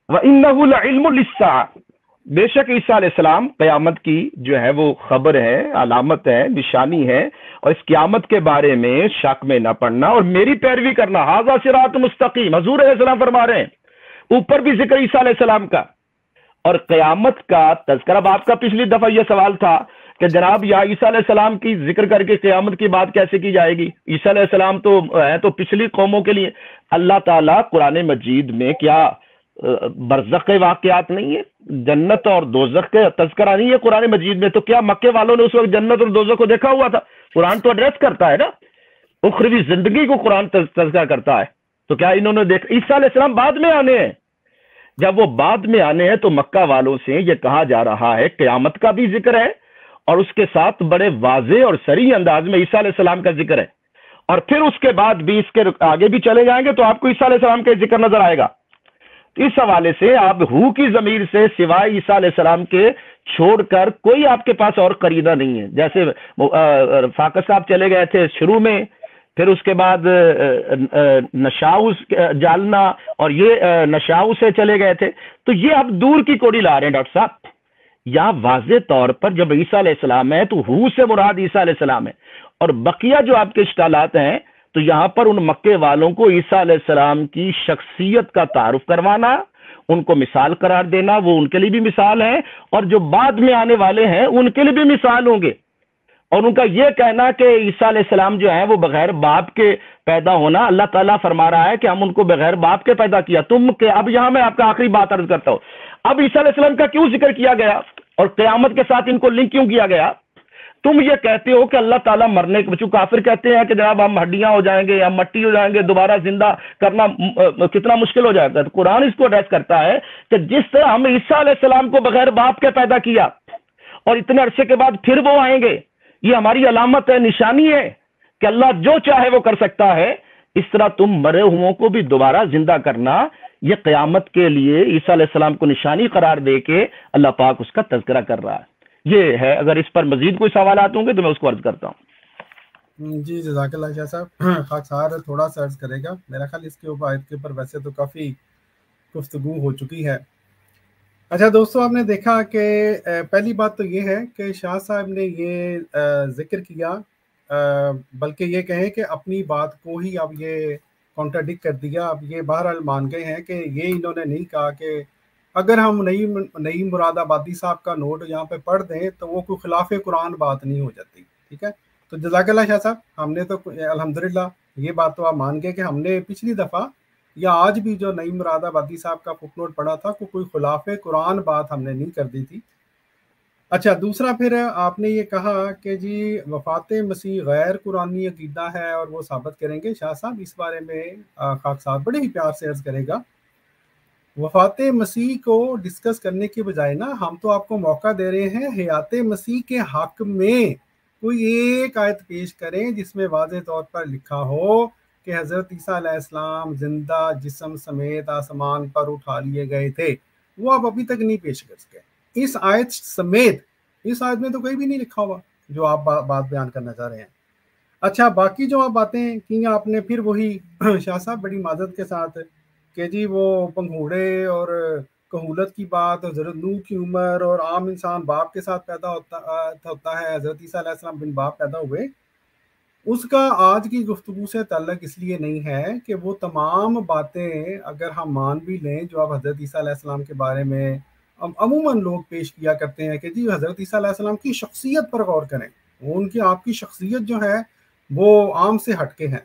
وَإِنَّهُ لَعِلْمٌ لِلسَّاعَةِ، بے شک عیسیٰ علیہ السلام قیامت کی جو ہے وہ خبر ہے، علامت ہے، نشانی ہے، اور اس قیامت کے بارے میں شک میں نہ پڑنا اور میری پیروی کرنا. ھذا صراط مستقیم، حضور علیہ السلام فرما رہے ہیں. اوپر بھی ذکر عیسیٰ علیہ السلام کا اور قیامت کا تذکرہ. اب آپ کا پچھلی دفعہ یہ سوال تھا کہ جناب یا عیسیٰ علیہ السلام کی ذکر کر کے قیامت کی بات کیسے کی جائے گی؟ عیسیٰ علیہ السلام تو ہے تو پچھلی قوموں کے لیے. اللہ تعالیٰ قرآن مجید میں کیا برزخ کے واقعات نہیں ہے؟ جنت اور دوزخ کے تذکرہ نہیں ہے قرآن مجید میں؟ تو کیا مکے والوں نے اس وقت جنت اور دوزخ کو دیکھا ہوا تھا؟ قرآن تو ایڈریس کرتا ہے نا، اخروی زندگی کو قرآن تذکرہ کرتا ہے. تو کیا انہوں نے دیکھا؟ عیسیٰ علیہ السلام بعد میں آنے ہیں. جب وہ بعد میں آنے ہیں تو مکہ والوں سے یہ کہا جا رہا ہے قیامت کا بھی ذکر ہے، اور اس کے ساتھ بڑے واضح اور صریح انداز میں عیسیٰ علیہ السلام کا ذکر ہے. اور پھر اس کے بعد بھی اس کے آگے بھی چلے جائیں گے تو آپ کو عیسیٰ علیہ السلام کا ذکر نظر آئے گا. تو اس حوالے سے آپ ہو کی ضمیر سے سوائے عیسیٰ علیہ السلام کے چھوڑ کر کوئی آپ کے پاس اور قرینہ نہیں ہے. جیسے فاقہ صاحب چلے گئے تھے شروع میں، پھر اس کے بعد نشاؤس جالنا اور یہ نشاؤ سے چلے گئے تھے. تو یہ آپ دور کی کوڑی لا رہے ہیں ڈاکٹر صاحب. یہاں واضح طور پر جب عیسیٰ علیہ السلام ہے تو ہو سے مراد عیسیٰ علیہ السلام ہے، اور بقیہ جو آپ کے اشکالات ہیں تو یہاں پر ان مکے والوں کو عیسیٰ علیہ السلام کی شخصیت کا تعارف کروانا، ان کو مثال قرار دینا، وہ ان کے لیے بھی مثال ہے، اور جو بعد میں آنے والے ہیں ان کے لیے بھی مثال ہوں گے. اور ان کا یہ کہنا کہ عیسیٰ علیہ السلام جو ہیں وہ بغیر باپ کے پیدا ہونا، اللہ تعالیٰ فرما رہا ہے کہ ہم ان کو بغیر باپ کے پیدا کیا. اب یہاں میں آپ کا آخری بات عرض کرتا ہوں، اب عیسیٰ علیہ السلام کا کیوں ذکر کیا گیا اور قیامت کے ساتھ ان کو لنک کیوں کیا گیا؟ تم یہ کہتے ہو کہ اللہ تعالیٰ مرنے کے بچوں، کافر کہتے ہیں کہ جناب ہم ہڈیاں ہو جائیں گے یا مٹی ہو جائیں گے، دوبارہ زندہ کرنا کتنا مشکل ہو جائے گا. تو قرآن اس کو ایڈریس کرتا ہے کہ جس طرح ہم عیسیٰ علیہ السلام کو بغیر باپ کے پیدا کیا اور اتنے عرصے کے بعد پھر وہ آئیں گے، یہ ہماری علامت ہے، نشانی ہے کہ اللہ جو چاہے وہ کر سکتا ہے. اس طرح تم مرے ہوئوں کو بھی دوبارہ زندہ کرنا، یہ قیامت کے لیے عیسیٰ علیہ السلام کو نشانی قرار دے کے اللہ پاک اس کا تذکرہ کر رہا ہے. یہ ہے. اگر اس پر مزید کوئی سوالات ہوں گے تو میں اس کو عرض کرتا ہوں. جی جزاک اللہ شاہ صاحب. خاک سار تھوڑا سا عرض کرے گا. میرا خیال اس کے اوپر آیت کے اوپر ویسے تو کافی گفتگو ہو چکی ہے. اچھا دوستو، آپ نے دیکھا کہ پہلی بات تو یہ ہے کہ شاہ صاحب نے یہ ذکر کیا، بلکہ یہ کہیں کہ اپنی بات کو ہی اب یہ کانٹراڈکٹ کر دیا. اب یہ بہرحال مان گئے ہیں کہ یہ انہوں نے نہیں کہا کہ اگر ہم نعیم مراد آبادی صاحب کا نوٹ یہاں پہ پڑھ دیں تو وہ کوئی خلاف قرآن بات نہیں ہو جاتی. ٹھیک ہے، تو جزاک اللہ شاہ صاحب. ہم نے تو الحمدللہ یہ بات تو آپ مان گئے کہ ہم نے پچھلی دفعہ یا آج بھی جو نعیم مراد آبادی صاحب کا فٹ نوٹ پڑھا تھا کوئی خلاف قرآن بات ہم نے نہیں کر دی تھی. اچھا، دوسرا پھر آپ نے یہ کہا کہ جی وفات مسیح غیر قرآنی عقیدہ ہے اور وہ ثابت کریں گے. شاہ صاحب اس بارے میں خاک صاحب بڑے ہی پیار سے عرض کرے گا. وفات مسیح کو ڈسکس کرنے کے بجائے نا ہم تو آپ کو موقع دے رہے ہیں حیات مسیح کے حق میں کوئی ایک آیت پیش کریں جس میں واضح طور پر لکھا ہو کہ حضرت عیسیٰ علیہ السلام زندہ جسم سمیت آسمان پر اٹھا لیے گئے تھے. وہ آپ ابھی تک نہیں پیش کر سکے. اس آیت سمیت، اس آیت میں تو کوئی بھی نہیں لکھا ہوا جو آپ بات بیان کرنا چاہ رہے ہیں. اچھا، باقی جو آپ باتیں کی آپ نے پھر وہی شاہ صاحب بڑی معذرت کے ساتھ کہ جی وہ پنگھوڑے اور کہولت کی بات، حضرت نوح کی عمر اور عام انسان باپ کے ساتھ پیدا ہوتا ہے، حضرت عیسیٰ علیہ السلام بن باپ پیدا ہوئے، اس کا آج کی گفتگو سے تعلق اس لیے نہیں ہے کہ وہ تمام باتیں اگر ہم مان بھی لیں جو آپ حضرت عیسیٰ علیہ السلام کے بارے میں عموماً لوگ پیش کیا کرتے ہیں کہ جی حضرت عیسیٰ علیہ السلام کی شخصیت پر غور کریں، وہ ان کی آپ کی شخصیت جو ہے وہ عام سے ہٹ کے ہیں.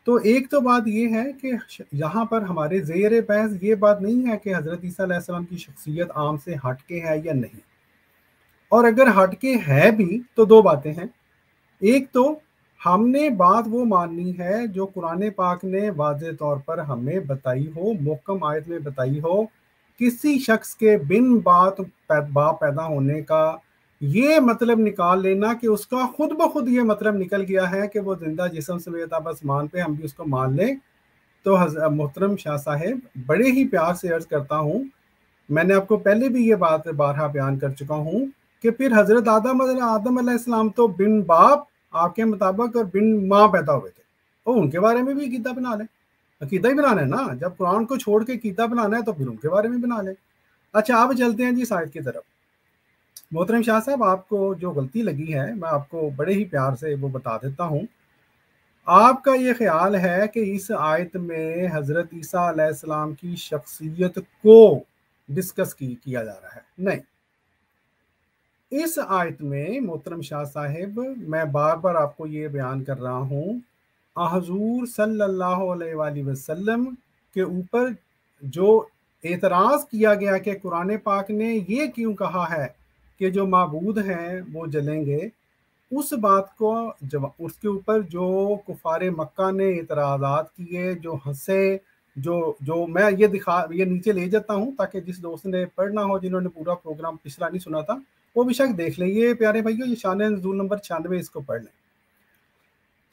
تو ایک تو بات یہ ہے کہ یہاں پر ہمارے زیر بحث یہ بات نہیں ہے کہ حضرت عیسیٰ علیہ السلام کی شخصیت عام سے ہٹ کے ہے یا نہیں، اور اگر ہٹ کے ہے بھی تو دو باتیں ہیں. ایک تو ہم نے بات وہ ماننی ہے جو قرآن پاک نے واضح طور پر ہمیں بتائی ہو، محکم آیت میں بتائی ہو. کسی شخص کے بن باپ پیدا ہونے کا یہ مطلب نکال لینا کہ اس کا خود بخود یہ مطلب نکل گیا ہے کہ وہ زندہ جسم سمیت آسمان پہ، ہم بھی اس کو مان لیں. تو محترم شاہ صاحب بڑے ہی پیار سے عرض کرتا ہوں، میں نے آپ کو پہلے بھی یہ بات بارہا بیان کر چکا ہوں کہ پھر حضرت آدم علیہ السلام تو بن باپ آپ کے مطابق اور بن ماں پیدا ہوئے تھے، اور ان کے بارے میں بھی عقیدہ بنا لیں. عقیدہ ہی بنانا ہے نا، جب قرآن کو چھوڑ کے عقیدہ بنانا ہے تو پھر ان کے بارے میں بنا لیں. اچھا، آپ چلتے ہیں جی آیت کی طرف. محترم شاہ صاحب، آپ کو جو غلطی لگی ہے میں آپ کو بڑے ہی پیار سے وہ بتا دیتا ہوں. آپ کا یہ خیال ہے کہ اس آیت میں حضرت عیسیٰ علیہ السلام کی شخصیت کو ڈسکس کیا جا رہا ہے. نہیں، اس آیت میں محترم شاہ صاحب میں بار بار آپ کو یہ بیان کر رہا ہوں، حضور صلی اللہ علیہ وآلہ وسلم کے اوپر جو اعتراض کیا گیا کہ قرآن پاک نے یہ کیوں کہا ہے کہ جو معبود ہیں وہ جلیں گے، اس بات کو اس کے اوپر جو کفار مکہ نے اعتراضات کیے، جو ہنسے، جو میں یہ نیچے لے جاتا ہوں تاکہ جس دوست نے پڑھنا ہو، جنہوں نے پورا پروگرام پچھلا نہیں سنا تھا، وہ بے شک دیکھ لیں. یہ پیارے بھائیو، یہ شان نزول نمبر 96 اس کو پڑھ لیں.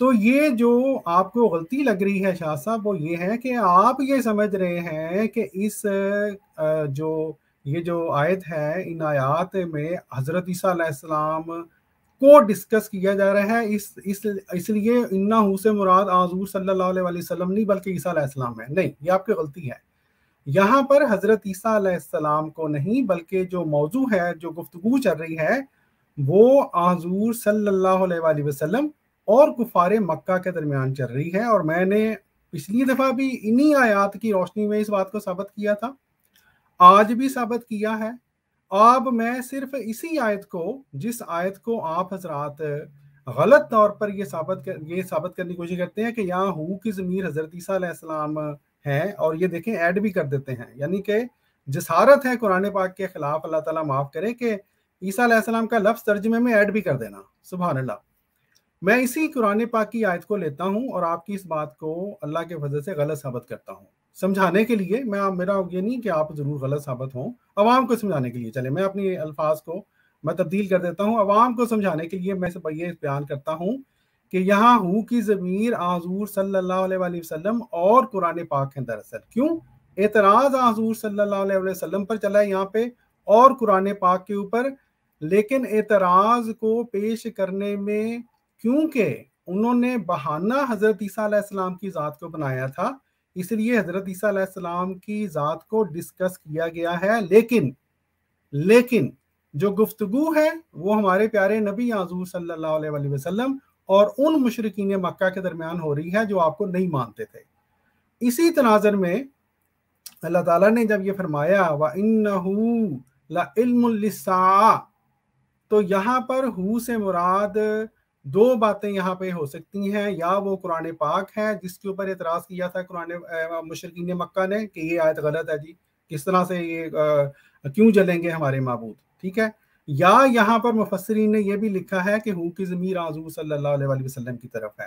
تو یہ جو آپ کو غلطی لگ رہی ہے شاہ صاحب وہ یہ ہے کہ آپ یہ سمجھ رہے ہیں کہ اس یہ جو آیت ہے ان آیات میں حضرت عیسیٰ علیہ السلام کو ڈسکس کیا جا رہا ہے، اس لیے انہو سے مراد حضور صلی اللہ علیہ وسلم نہیں بلکہ عیسیٰ علیہ السلام ہے. نہیں، یہ آپ کی غلطی ہے. یہاں پر حضرت عیسیٰ علیہ السلام کو نہیں بلکہ جو موضوع ہے، جو گفتگو چل رہی ہے، وہ حضور صلی اللہ علیہ وسلم اور کفار مکہ کے درمیان چل رہی ہے. اور میں نے پچھلی دفعہ بھی انہی آیات کی روشنی میں اس بات کو ثابت کیا تھا، آج بھی ثابت کیا ہے. اب میں صرف اسی آیت کو، جس آیت کو آپ حضرات غلط طور پر یہ ثابت کرنے کی کوشش کرتے ہیں کہ یہاں ہو کی ضمیر حضرت عیسیٰ علیہ السلام ہے، اور یہ دیکھیں ایڈ بھی کر دیتے ہیں، یعنی کہ جسارت ہے قرآن پاک کے خلاف، اللہ تعالیٰ معاف کرے، کہ عیسیٰ علیہ السلام کا لفظ ترجمے میں ایڈ بھی کر دینا. سبحان اللہ. میں اسی قرآن پاک کی آیت کو لیتا ہوں اور آپ کی اس بات کو اللہ کے فضل سے غلط ثابت کرتا ہوں، سمجھانے کے لیے. میرا یہ نہیں کہ آپ ضرور غلط ثابت ہوں، عوام کو سمجھانے کے لیے. چلے میں اپنی الفاظ کو میں تبدیل کر دیتا ہوں، عوام کو سمجھانے کے لیے میں یہ بیان کرتا ہوں کہ یہاں ہو کی ضمیر حضور صلی اللہ علیہ وسلم اور قرآن پاک ہے. دراصل کیوں اعتراض حضور صلی اللہ علیہ وسلم پر چلا ہے یہاں پہ اور قرآن پاک کے اوپر، لیکن اعتراض کو پیش کرنے میں کیونکہ انہوں نے بہانہ حضرت عیسیٰ علیہ السلام کی ذات کو بنایا تھا، اس لیے حضرت عیسیٰ علیہ السلام کی ذات کو ڈسکس کیا گیا ہے. لیکن جو گفتگو ہے وہ ہمارے پیارے نبی حضور صلی اللہ علیہ وسلم اور ان مشرکین مکہ کے درمیان ہو رہی ہے جو آپ کو نہیں مانتے تھے. اسی تناظر میں اللہ تعالیٰ نے جب یہ فرمایا وَإِنَّهُ لَعِلْمٌ لِلسَّاعَةِ، تو یہاں پر ہو سے مراد دو باتیں یہاں پہ ہو سکتی ہیں. یا وہ قرآن پاک ہے جس کے اوپر اعتراض کیا تھا مشرکین مکہ نے کہ یہ آیت غلط ہے جی، کس طرح سے یہ کیوں جلیں گے ہمارے معبود، ٹھیک ہے. یا یہاں پر مفسرین نے یہ بھی لکھا ہے کہ ہو کی ضمیر حضور صلی اللہ علیہ وسلم کی طرف ہے،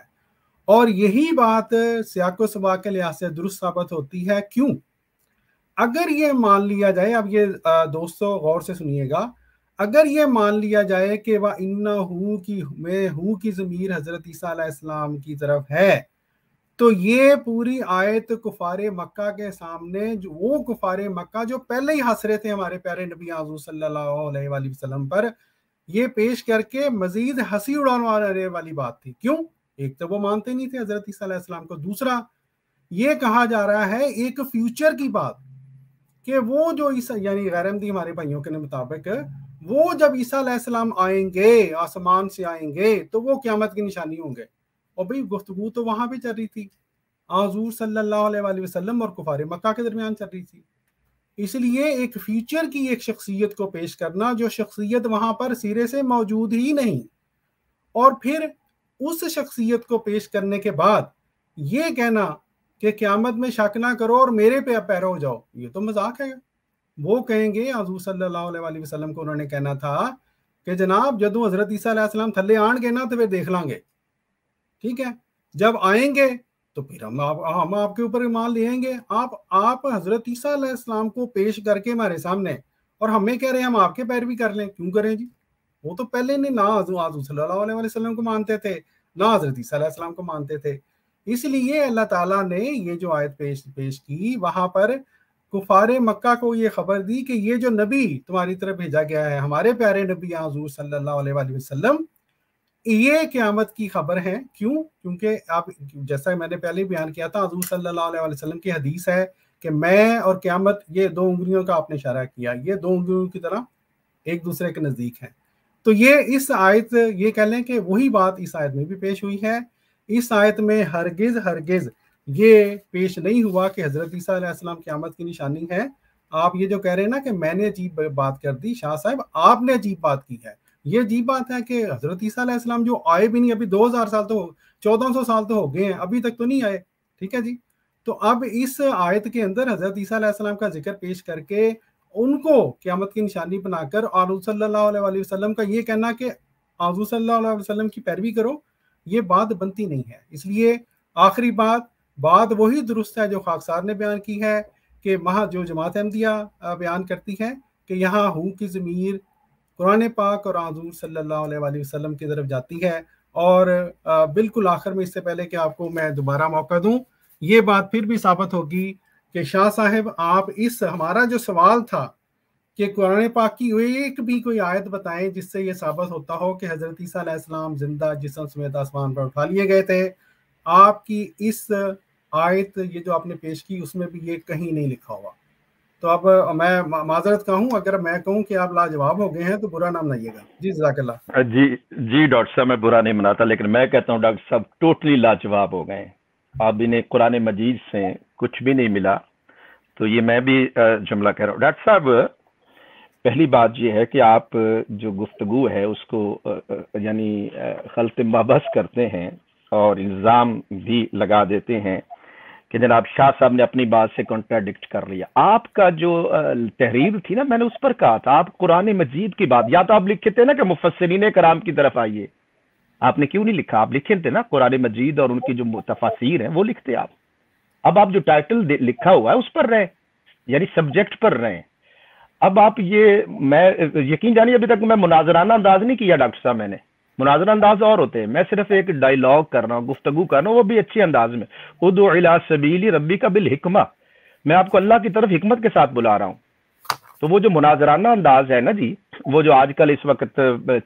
اور یہی بات سیاق و سباق کے لحاظ سے درست ثابت ہوتی ہے. کیوں؟ اگر یہ مان لیا جائے، اب یہ دوستو غور سے سنیے گا، اگر یہ مان لیا جائے کہ ہو کی ضمیر حضرت عیسیٰ علیہ السلام کی طرف ہے، تو یہ پوری آیت کفار مکہ کے سامنے، وہ کفار مکہ جو پہلے ہی ہنس رہے تھے ہمارے پیارے نبی حضور صلی اللہ علیہ وسلم پر، یہ پیش کر کے مزید ہنسی اڑانے والی بات تھی. کیوں؟ ایک تو وہ مانتے نہیں تھے حضرت عیسیٰ علیہ السلام کو، دوسرا یہ کہا جا رہا ہے ایک فیوچر کی بات کہ وہ جو عیسیٰ یعنی غیر احمدی ہمارے بھائیوں کے مطابق وہ جب عیسیٰ علیہ السلام آئیں گے، آسمان سے آئیں گے، تو وہ قیامت کی نشانی ہوں گے. اور بھئی گفتگو تو وہاں بھی چل رہی تھی، حضور صلی اللہ علیہ وسلم اور کفار مکہ کے درمیان چل رہی تھی. اس لیے ایک فیوچر کی ایک شخصیت کو پیش کرنا جو شخصیت وہاں پر سرے سے موجود ہی نہیں، اور پھر اس شخصیت کو پیش کرنے کے بعد یہ کہنا کہ قیامت میں شک نہ کرو اور میرے پہ پیرو ہو جاؤ، یہ تو مذاق ہے. وہ کہیں گے حضور صلی اللہ علیہ وسلم کو انہوں نے کہنا تھا کہ جناب جدوں حضرت عیسیٰ علیہ السلام تھلے آن گے نا تو پھر دیکھ لیں گے، ٹھیک ہے، جب آئیں گے تو پھر ہم آپ کے اوپر ایمان لے آئیں گے. آپ حضرت عیسیٰ علیہ السلام کو پیش کر کے ہمارے سامنے اور ہمیں کہہ رہے ہیں ہم آپ کے پیروی کر لیں. کیوں کریں جی؟ وہ تو پہلے نے نہ حضور صلی اللہ علیہ وسلم کو مانتے تھے، نہ حضرت عیسیٰ علیہ السلام کو مانتے تھے. اس لیے اللہ تعالیٰ نے یہ جو آیت پیش کی، وہاں پر کفار مکہ کو یہ خبر دی کہ یہ جو نبی تمہاری طرف بھیجا گیا ہے، ہمارے پیارے نبی حضور صلی اللہ علیہ وسلم، یہ قیامت کی خبر ہے. کیوں؟ کیونکہ آپ جیسا میں نے پہلے بیان کیا تھا، حضور صلی اللہ علیہ وسلم کی حدیث ہے کہ میں اور قیامت یہ دو انگلیوں کا آپ نے اشارہ کیا، یہ دو انگلیوں کی طرح ایک دوسرے کے نزدیک ہیں. تو یہ اس آیت یہ کہہ لیں کہ وہی بات اس آیت میں بھی پیش ہوئی ہے. اس آیت میں ہرگز یہ پیش نہیں ہوا کہ حضرت عیسیٰ علیہ السلام قیامت کی نشانی ہے. آپ یہ جو کہہ رہے ہیں نا کہ میں نے عجیب بات کر دی، شاہ صاحب آپ نے عجیب بات کی ہے. یہ عجیب بات ہے کہ حضرت عیسیٰ علیہ السلام جو آئے بھی نہیں، ابھی 2000 سال تو 1400 سال تو ہو گئے ہیں، ابھی تک تو نہیں آئے، ٹھیک ہے جی. تو اب اس آیت کے اندر حضرت عیسیٰ علیہ السلام کا ذکر پیش کر کے ان کو قیامت کی نشانی بنا کر حضور صلی اللہ علیہ وسلم کا یہ کہنا کہ حضور صلی اللہ علیہ وسلم کی پیروی کرو، یہ بات بنتی نہیں ہے. اس لیے آخری بات وہی درست ہے جو خاکسار نے بیان کی ہے کہ وہاں جو جماعت احمدیہ بیان کرتی ہے کہ یہاں ہو کی ضمیر قرآن پاک اور حضور صلی اللہ علیہ وسلم کی طرف جاتی ہے، اور بالکل آخر میں اس سے پہلے کہ آپ کو میں دوبارہ موقع دوں، یہ بات پھر بھی ثابت ہوگی کہ شاہ صاحب آپ اس ہمارا جو سوال تھا کہ قرآن پاک کی ایک بھی کوئی آیت بتائیں جس سے یہ ثابت ہوتا ہو کہ حضرت عیسیٰ علیہ السلام زندہ جسم سمیت آسمان پر اٹھا لیے گئے تھے، آپ کی اس آیت یہ جو آپ نے پیش کی اس میں بھی یہ کہیں نہیں لکھا ہوا۔ تو اب میں معذرت کہوں اگر میں کہوں کہ آپ لاجواب ہو گئے ہیں تو برا نہ منائیے گا۔ جی جزاک اللہ۔ جی ڈاکٹر صاحب میں برا نہیں مناتا، لیکن میں کہتا ہوں ڈاکٹر صاحب ٹوٹلی لاجواب ہو گئے ہیں، اب انہیں قرآن مجید سے کچھ بھی نہیں ملا۔ تو یہ میں بھی جملہ کہہ رہا ہوں ڈاکٹر صاحب، پہلی بات یہ ہے کہ آپ جو گفتگو ہے اس کو یعنی خلط مبحث کرتے ہیں اور الزام بھی لگا دیتے ہیں کہ جناب شاہ صاحب نے اپنی بات سے کنٹراڈکٹ کر لیا۔ آپ کا جو تحریر تھی نا، میں نے اس پر کہا تھا آپ قرآن مجید کی بات، یا تو آپ لکھے تھے نا کہ مفسرین کرام کی طرف آئیے، آپ نے کیوں نہیں لکھا؟ آپ لکھے تھے نا قرآن مجید اور ان کی جو تفاسیر ہیں وہ لکھتے آپ۔ اب آپ جو ٹائٹل لکھا ہوا ہے اس پر رہے، یعنی سبجیکٹ پر رہے۔ اب آپ یہ، میں یقین جانیے ابھی تک میں مناظرانہ انداز نہیں کیا ڈاکٹر صاحب، میں نے مناظرہ انداز اور ہوتے ہیں، میں صرف ایک ڈائیلاگ کر رہا ہوں، گفتگو کر رہا ہوں، وہ بھی اچھے انداز میں۔ ادعو الی سبیل ربک بالحکمہ، میں آپ کو اللہ کی طرف حکمت کے ساتھ بلا رہا ہوں۔ تو وہ جو مناظرانہ انداز ہے نا جی، وہ جو آج کل اس وقت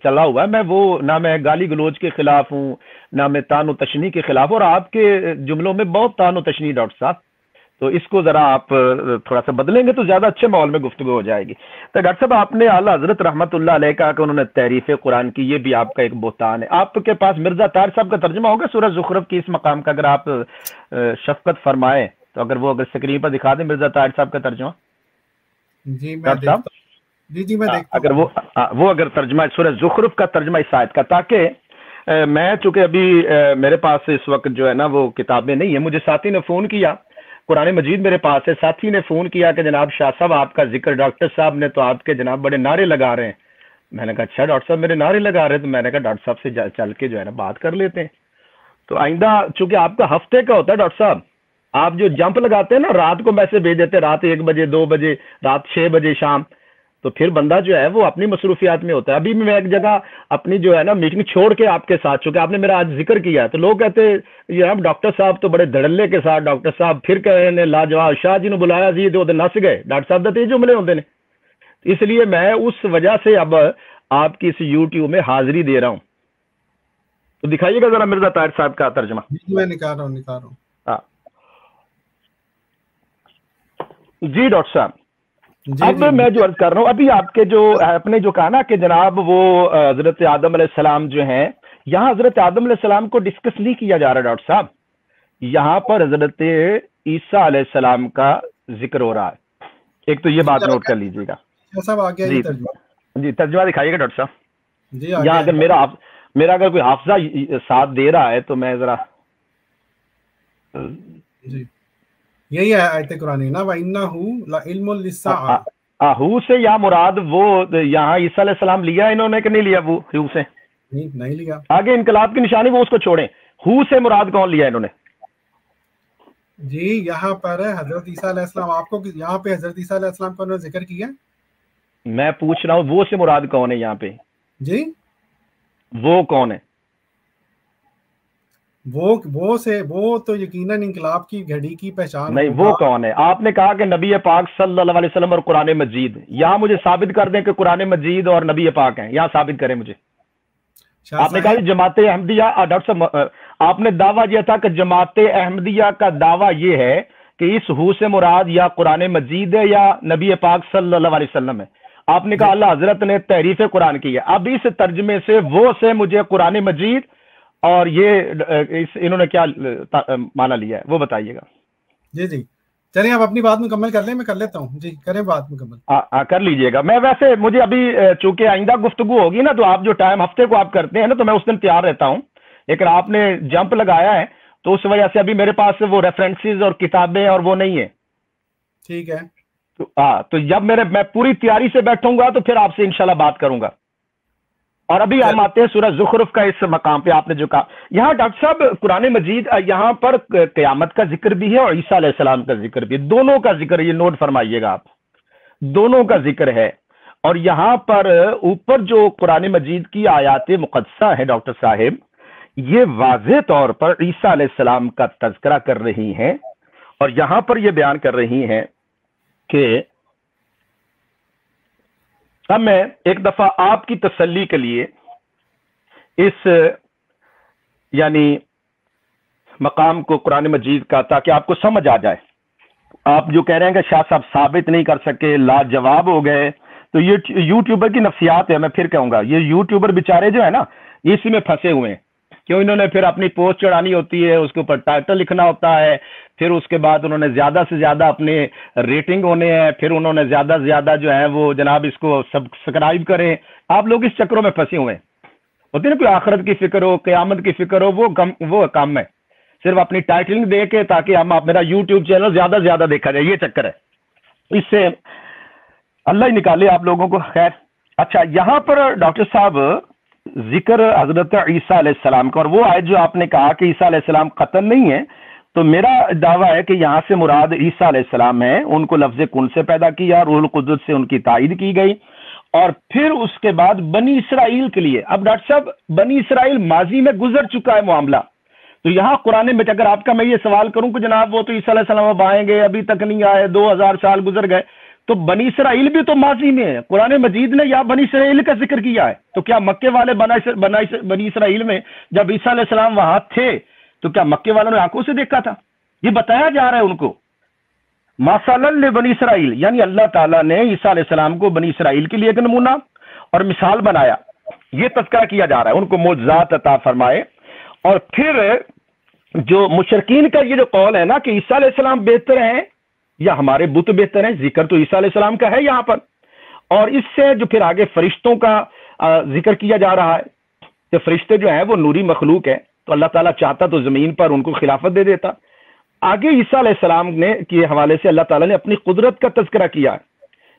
چلا ہوا ہے، میں وہ نہ میں گالی گلوچ کے خلاف ہوں نہ میں تان و تشنیع کے خلاف، اور آپ کے جملوں میں بہت تان و تشنیع ڈاکٹر صاحب، تو اس کو ذرا آپ تھوڑا سا بدلیں گے تو زیادہ اچھے ماحول میں گفتگو ہو جائے گی۔ تو ڈاکٹر صاحب آپ نے اعلیٰ حضرت رحمۃ اللہ علیہ کہا کہ انہوں نے تحریف قرآن کی، یہ بھی آپ کا ایک بہتان ہے۔ آپ کے پاس مرزا طاہر صاحب کا ترجمہ ہوگا سورہ زخرف کی اس مقام کا، اگر آپ شفقت فرمائیں تو اگر وہ اسکرین پر دکھا دیں مرزا طاہر صاحب کا ترجمہ۔ جی میں دیکھتا ہوں، جی میں دیکھتا ہوں، اگر وہ اگر ترجمہ سورہ زخرف کا ترجمہ اس آیت کا، تاکہ میں چونکہ ابھی میرے پاس اس وقت جو ہے نا وہ کتابیں نہیں ہیں، مجھے ساتھی نے فون کیا، قرآن مجید میرے پاس ہے، ساتھی نے فون کیا کہ جناب شاہ صاحب آپ کا ذکر ڈاکٹر صاحب نے تو آپ کے جناب بڑے نعرے لگا رہے ہیں۔ میں نے کہا اچھا ڈاکٹر صاحب میرے نعرے لگا رہے ہیں، تو میں نے کہا ڈاکٹر صاحب سے چل کے جو ہے نا بات کر لیتے ہیں۔ تو آئندہ چونکہ آپ کا ہفتے کا ہوتا ہے ڈاکٹر صاحب، آپ جو جمپ لگاتے ہیں نا، رات کو میسج بھیج دیتے ہیں، رات 1 بجے 2 بجے رات 6 بجے شام، تو پھر بندہ جو ہے وہ اپنی مصروفیات میں ہوتا ہے۔ ابھی میں ایک جگہ اپنی جو ہے نا میٹنگ چھوڑ کے آپ کے ساتھ، چونکہ آپ نے میرا آج ذکر کیا ہے، تو لوگ کہتے ہیں ڈاکٹر صاحب تو بڑے دھڑلے کے ساتھ، ڈاکٹر صاحب پھر کہنے لاجواب شاہ جی نے بلایا جی تو نس گئے ڈاکٹر صاحب دے جملے ہوتے ہیں۔ اس لیے میں اس وجہ سے اب آپ کی اس یوٹیوب میں حاضری دے رہا ہوں، تو دکھائیے گا ذرا مرزا طاہر صاحب کا ترجمہ۔ میں نکال رہا ہوں۔ جی ڈاکٹر صاحب، اب میں جو عرض کر رہا ہوں، ابھی آپ کے جو آپ نے جو کہا نا کہ جناب وہ حضرت آدم علیہ السلام جو ہیں، یہاں حضرت آدم علیہ السلام کو ڈسکس نہیں کیا جا رہا ڈاکٹر صاحب، یہاں پر حضرت عیسیٰ علیہ السلام کا ذکر ہو رہا ہے۔ ایک تو یہ بات نوٹ کر لیجیے گا۔ جی ترجمہ دکھائیے گا ڈاکٹر صاحب۔ یہاں اگر میرا اگر کوئی حافظہ ساتھ دے رہا ہے تو میں ذرا، یہی ہے آیت قرآن نا، وَإِنَّهُ لَعِلْمٌ لِلسَّاعَةِ، ہو سے یا مراد وہ یہاں عیسیٰ علیہ السلام لیا انہوں نے کہ نہیں لیا؟ وہ ہو سے نہیں لیا، آگے انقلاب کی نشانی وہ اس کو چھوڑیں، ہو سے مراد کون لیا انہوں نے؟ جی یہاں پر حضرت عیسیٰ علیہ السلام، آپ کو یہاں پہ حضرت عیسیٰ علیہ السلام کا انہوں نے ذکر کیا؟ میں پوچھ رہا ہوں وہ سے مراد کون ہے یہاں پہ؟ جی وہ کون ہے؟ وہ تو یقیناً انقلاب کی گھڑی کی پہچان نہیں، وہ کون ہے؟ آپ نے کہا کہ نبی پاک صلی اللہ علیہ وسلم اور قرآن مجید، یہاں مجھے ثابت کر دیں کہ قرآن مجید اور نبی پاک ہیں، یہاں ثابت کریں مجھے۔ آپ نے کہا جماعت احمدیہ، ڈاکٹر صاحب آپ نے دعویٰ یہ تھا کہ جماعت احمدیہ کا دعویٰ یہ ہے کہ اس ہو سے مراد یا قرآن مجید ہے یا نبی پاک صلی اللہ علیہ وسلم ہے۔ آپ نے کہا اللہ حضرت نے تحریف قرآن کی ہے۔ اب اس ترجمے سے وہ سے مجھے قرآن مجید اور یہ انہوں نے کیا معنی لیا ہے وہ بتائیے گا۔ جی چلیں آپ اپنی بات مکمل کر لیں، میں کر لیتا ہوں۔ جی کریں بات مکمل۔ کر لیجئے گا۔ میں ویسے مجھے ابھی چونکہ آئندہ گفتگو ہوگی نا، تو آپ جو ٹائم ہفتے کو آپ کرتے ہیں نا، تو میں اس دن تیار رہتا ہوں، لیکن آپ نے جمپ لگایا ہے تو اس وجہ سے ابھی میرے پاس وہ ریفرنسز اور کتابیں اور وہ نہیں ہے۔ ٹھیک ہے، تو جب میں پوری تیاری سے بیٹھوں گا تو پھر آپ سے انشاءاللہ بات کروں گا۔ اور ابھی ہم آتے ہیں سورہ زخرف کا اس مقام پہ، آپ نے جو کہا یہاں ڈاکٹر صاحب قرآن مجید یہاں پر قیامت کا ذکر بھی ہے اور عیسیٰ علیہ السلام کا ذکر بھی ہے، دونوں کا ذکر، یہ نوٹ فرمائیے گا آپ، دونوں کا ذکر ہے۔ اور یہاں پر اوپر جو قرآن مجید کی آیات مقدسہ ہے ڈاکٹر صاحب، یہ واضح طور پر عیسیٰ علیہ السلام کا تذکرہ کر رہی ہیں، اور یہاں پر یہ بیان کر رہی ہیں کہ اب میں ایک دفعہ آپ کی تسلی کے لیے اس یعنی مقام کو قرآن مجید کا، تاکہ آپ کو سمجھ آ جائے. آپ جو کہہ رہے ہیں کہ شاہ صاحب ثابت نہیں کر سکے، لاجواب ہو گئے، تو یہ یوٹیوبر کی نفسیات ہے. میں پھر کہوں گا، یہ یوٹیوبر بیچارے جو ہے نا، یہ اسی میں پھنسے ہوئے ہیں. کیوں؟ انہوں نے پھر اپنی پوسٹ چڑھانی ہوتی ہے، اس کے اوپر ٹائٹل لکھنا ہوتا ہے، پھر اس کے بعد انہوں نے زیادہ سے زیادہ اپنے ریٹنگ ہونے ہیں، پھر انہوں نے زیادہ سے زیادہ جو ہے وہ جناب اس کو سبسکرائب کریں. آپ لوگ اس چکروں میں پھنسے ہوئے ہیں. ہوتی نا کوئی آخرت کی فکر ہو، قیامت کی فکر ہو، وہ کام ہے. صرف اپنی ٹائٹلنگ دے کے تاکہ ہم میرا یوٹیوب چینل زیادہ سے زیادہ دیکھا جائے، یہ چکر ہے. اس سے اللہ ہی نکالے آپ لوگوں کو. خیر، اچھا، یہاں پر ڈاکٹر صاحب ذکر حضرت عیسیٰ علیہ السلام کا، اور وہ آیت جو آپ نے کہا کہ عیسیٰ علیہ السلام قتل نہیں ہے، تو میرا دعویٰ ہے کہ یہاں سے مراد عیسیٰ علیہ السلام ہے. ان کو لفظ کن سے پیدا کیا، روح القدس سے ان کی تائید کی گئی، اور پھر اس کے بعد بنی اسرائیل کے لیے. اب ڈاکٹر صاحب بنی اسرائیل ماضی میں گزر چکا ہے معاملہ، تو یہاں قرآن میں اگر آپ کا میں یہ سوال کروں کہ جناب وہ تو عیسیٰ علیہ السلام اب آئیں گے، ابھی تک نہیں آئے، 2000 سال گزر گئے، تو بنی اسرائیل بھی تو ماضی میں ہے. قرآن مجید نے یا بنی اسرائیل کا ذکر کیا ہے، تو کیا مکے والے بنی اسرائیل میں جب عیسیٰ علیہ السلام وہاں تھے تو کیا مکے والوں نے آنکھوں سے دیکھا تھا؟ یہ بتایا جا رہا ہے ان کو مثلاً لبنی اسرائیل، یعنی اللہ تعالیٰ نے عیسیٰ علیہ السلام کو بنی اسرائیل کے لیے ایک نمونہ اور مثال بنایا. یہ تذکرہ کیا جا رہا ہے، ان کو معجزات عطا فرمائے. اور پھر جو مشرکین کا یہ جو قول ہے نا کہ عیسیٰ علیہ السلام بہتر ہیں یا ہمارے بت بہتر ہیں، ذکر تو عیسیٰ علیہ السلام کا ہے یہاں پر. اور اس سے جو پھر آگے فرشتوں کا ذکر کیا جا رہا ہے کہ فرشتے جو ہیں وہ نوری مخلوق ہے، تو اللہ تعالیٰ چاہتا تو زمین پر ان کو خلافت دے دیتا. آگے عیسیٰ علیہ السلام نے کے حوالے سے اللہ تعالیٰ نے اپنی قدرت کا تذکرہ کیا ہے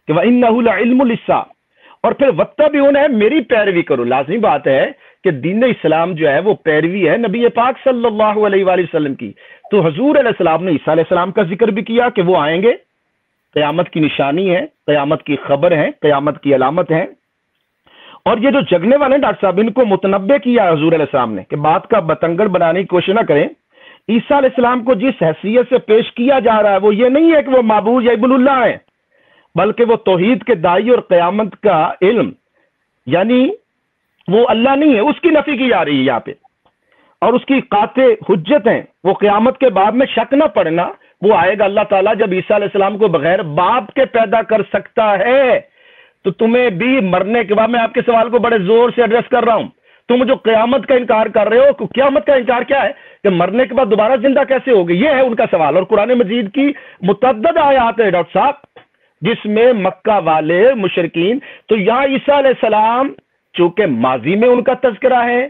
کہ وَإِنَّهُ لَعِلْمُ لِلسَّاعَةِ، اور پھر وَاتَّبِعُونِ ہے، میری پیروی کرو. لازمی بات ہے کہ دین اسلام جو ہے وہ پیروی ہے نبی پاک صلی اللہ علیہ وآلہ وسلم کی. تو حضور علیہ السلام نے عیسیٰ علیہ السلام کا ذکر بھی کیا کہ وہ آئیں گے، قیامت کی نشانی ہے، قیامت کی خبر ہے، قیامت کی علامت ہے. اور یہ جو جگنے والے ہیں ڈاکٹر صاحب، ان کو متنبع کیا حضور علیہ السلام نے کہ بات کا بتنگڑ بنانے کی کوشش نہ کریں. عیسیٰ علیہ السلام کو جس حیثیت سے پیش کیا جا رہا ہے وہ یہ نہیں ہے کہ وہ معبود یا ابن اللہ ہے، بلکہ وہ توحید کے داعی اور قیامت کا علم، یعنی وہ اللہ نہیں ہے، اس کی نفی کی جا رہی ہے یہاں پہ. اور اس کی قاطع حجت ہیں، وہ قیامت کے بعد میں شک نہ پڑنا، وہ آئے گا اللہ تعالیٰ جب عیسیٰ علیہ السلام کو بغیر باپ کے پیدا کر سکتا ہے. تو تمہیں بھی مرنے کے بعد، میں آپ کے سوال کو بڑے زور سے ایڈریس کر رہا ہوں، تم جو قیامت کا انکار کر رہے ہو، قیامت کا انکار کیا ہے کہ مرنے کے بعد دوبارہ زندہ کیسے ہوگی، یہ ہے ان کا سوال. اور قرآن مجید کی متعدد آیات ہیں ڈاکٹر صاحب جس میں مکہ والے مشرکین، تو یہاں عیسیٰ علیہ السلام چونکہ ماضی میں ان کا تذکرہ ہے،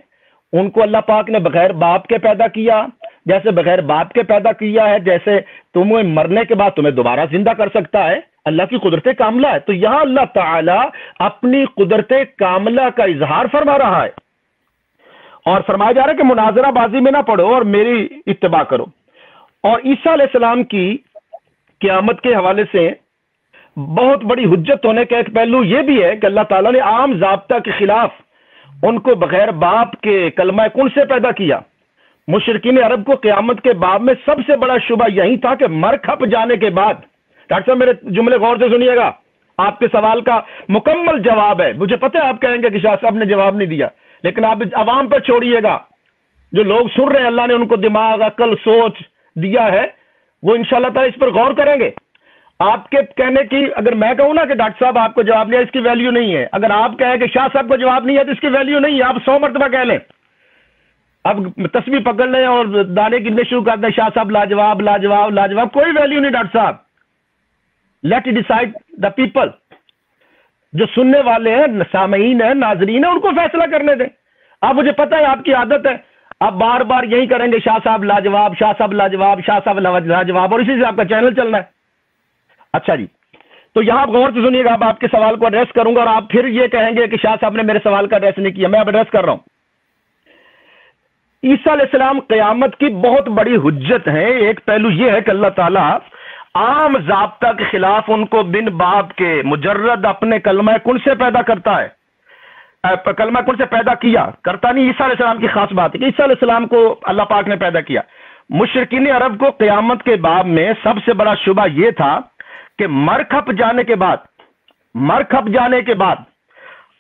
ان کو اللہ پاک نے بغیر باپ کے پیدا کیا، جیسے بغیر باپ کے پیدا کیا ہے، جیسے تمہیں مرنے کے بعد تمہیں دوبارہ زندہ کر سکتا ہے، اللہ کی قدرت کاملہ ہے. تو یہاں اللہ تعالیٰ اپنی قدرت کاملہ کا اظہار فرما رہا ہے، اور فرمایا جا رہا ہے کہ مناظرہ بازی میں نہ پڑھو اور میری اتباع کرو. اور عیسیٰ علیہ السلام کی قیامت کے حوالے سے بہت بڑی حجت ہونے کا ایک پہلو یہ بھی ہے کہ اللہ تعالیٰ نے عام ضابطہ کے خلاف ان کو بغیر باپ کے کلمہ کن سے پیدا کیا. مشرکین عرب کو قیامت کے باب میں سب سے بڑا شبہ یہی تھا کہ مر کھپ جانے کے بعد، ڈاکٹر صاحب میرے جملے غور سے سنیے گا، آپ کے سوال کا مکمل جواب ہے. مجھے پتہ ہے آپ کہیں گے کہ شاہ صاحب نے جواب نہیں دیا، لیکن آپ عوام پر چھوڑیے گا. جو لوگ سن رہے ہیں، اللہ نے ان کو دماغ، عقل، سوچ دیا ہے، وہ انشاءاللہ تعالیٰ اس پر غور کریں گے. آپ کے کہنے کی اگر میں کہوں نا کہ ڈاکٹر صاحب آپ کو جواب نہیں ہے، اس کی ویلیو نہیں ہے، اگر آپ کہیں کہ شاہ صاحب کو جواب نہیں ہے تو اس کی ویلیو نہیں ہے. آپ 100 مرتبہ کہہ لیں، اب تسبیح پکڑ لیں اور دانے گننے شروع کر دیں، شاہ صاحب لاجواب لاجواب لاجواب، کوئی ویلیو نہیں ڈاکٹر صاحب. لیٹ ڈیسائڈ دا پیپل، جو سننے والے ہیں، سامعین ہیں، ناظرین ہیں، ان کو فیصلہ کرنے دیں. اب مجھے پتہ ہے آپ کی عادت ہے، آپ بار بار یہی کریں گے، شاہ صاحب لاجواب، شاہ صاحب لاجواب، شاہ صاحب لاجواب، اور اسی سے آپ کا چینل چلنا ہے. اچھا جی، تو یہاں آپ غور سے سنیے گا، اب آپ کے سوال کو ایڈریس کروں گا اور آپ پھر یہ کہیں گے کہ شاہ صاحب نے میرے سوال کا ایڈریس نہیں کیا. میں اب ایڈریس کر رہا ہوں. عیسیٰ علیہ السلام قیامت کی بہت بڑی حجت ہے. ایک پہلو یہ ہے کہ اللہ تعالیٰ عام ضابطہ کے خلاف ان کو بن باپ کے مجرد اپنے کلمہ کن سے پیدا کرتا ہے. کلمہ کن سے پیدا کیا کرتا نہیں، عیسیٰ علیہ السلام کی خاص بات ہے کہ عیسیٰ علیہ السلام کو اللہ پاک نے پیدا کیا۔ مشرکین عرب کو قیامت کے باب میں سب سے بڑا شبہ یہ تھا کہ مر کھپ جانے کے بعد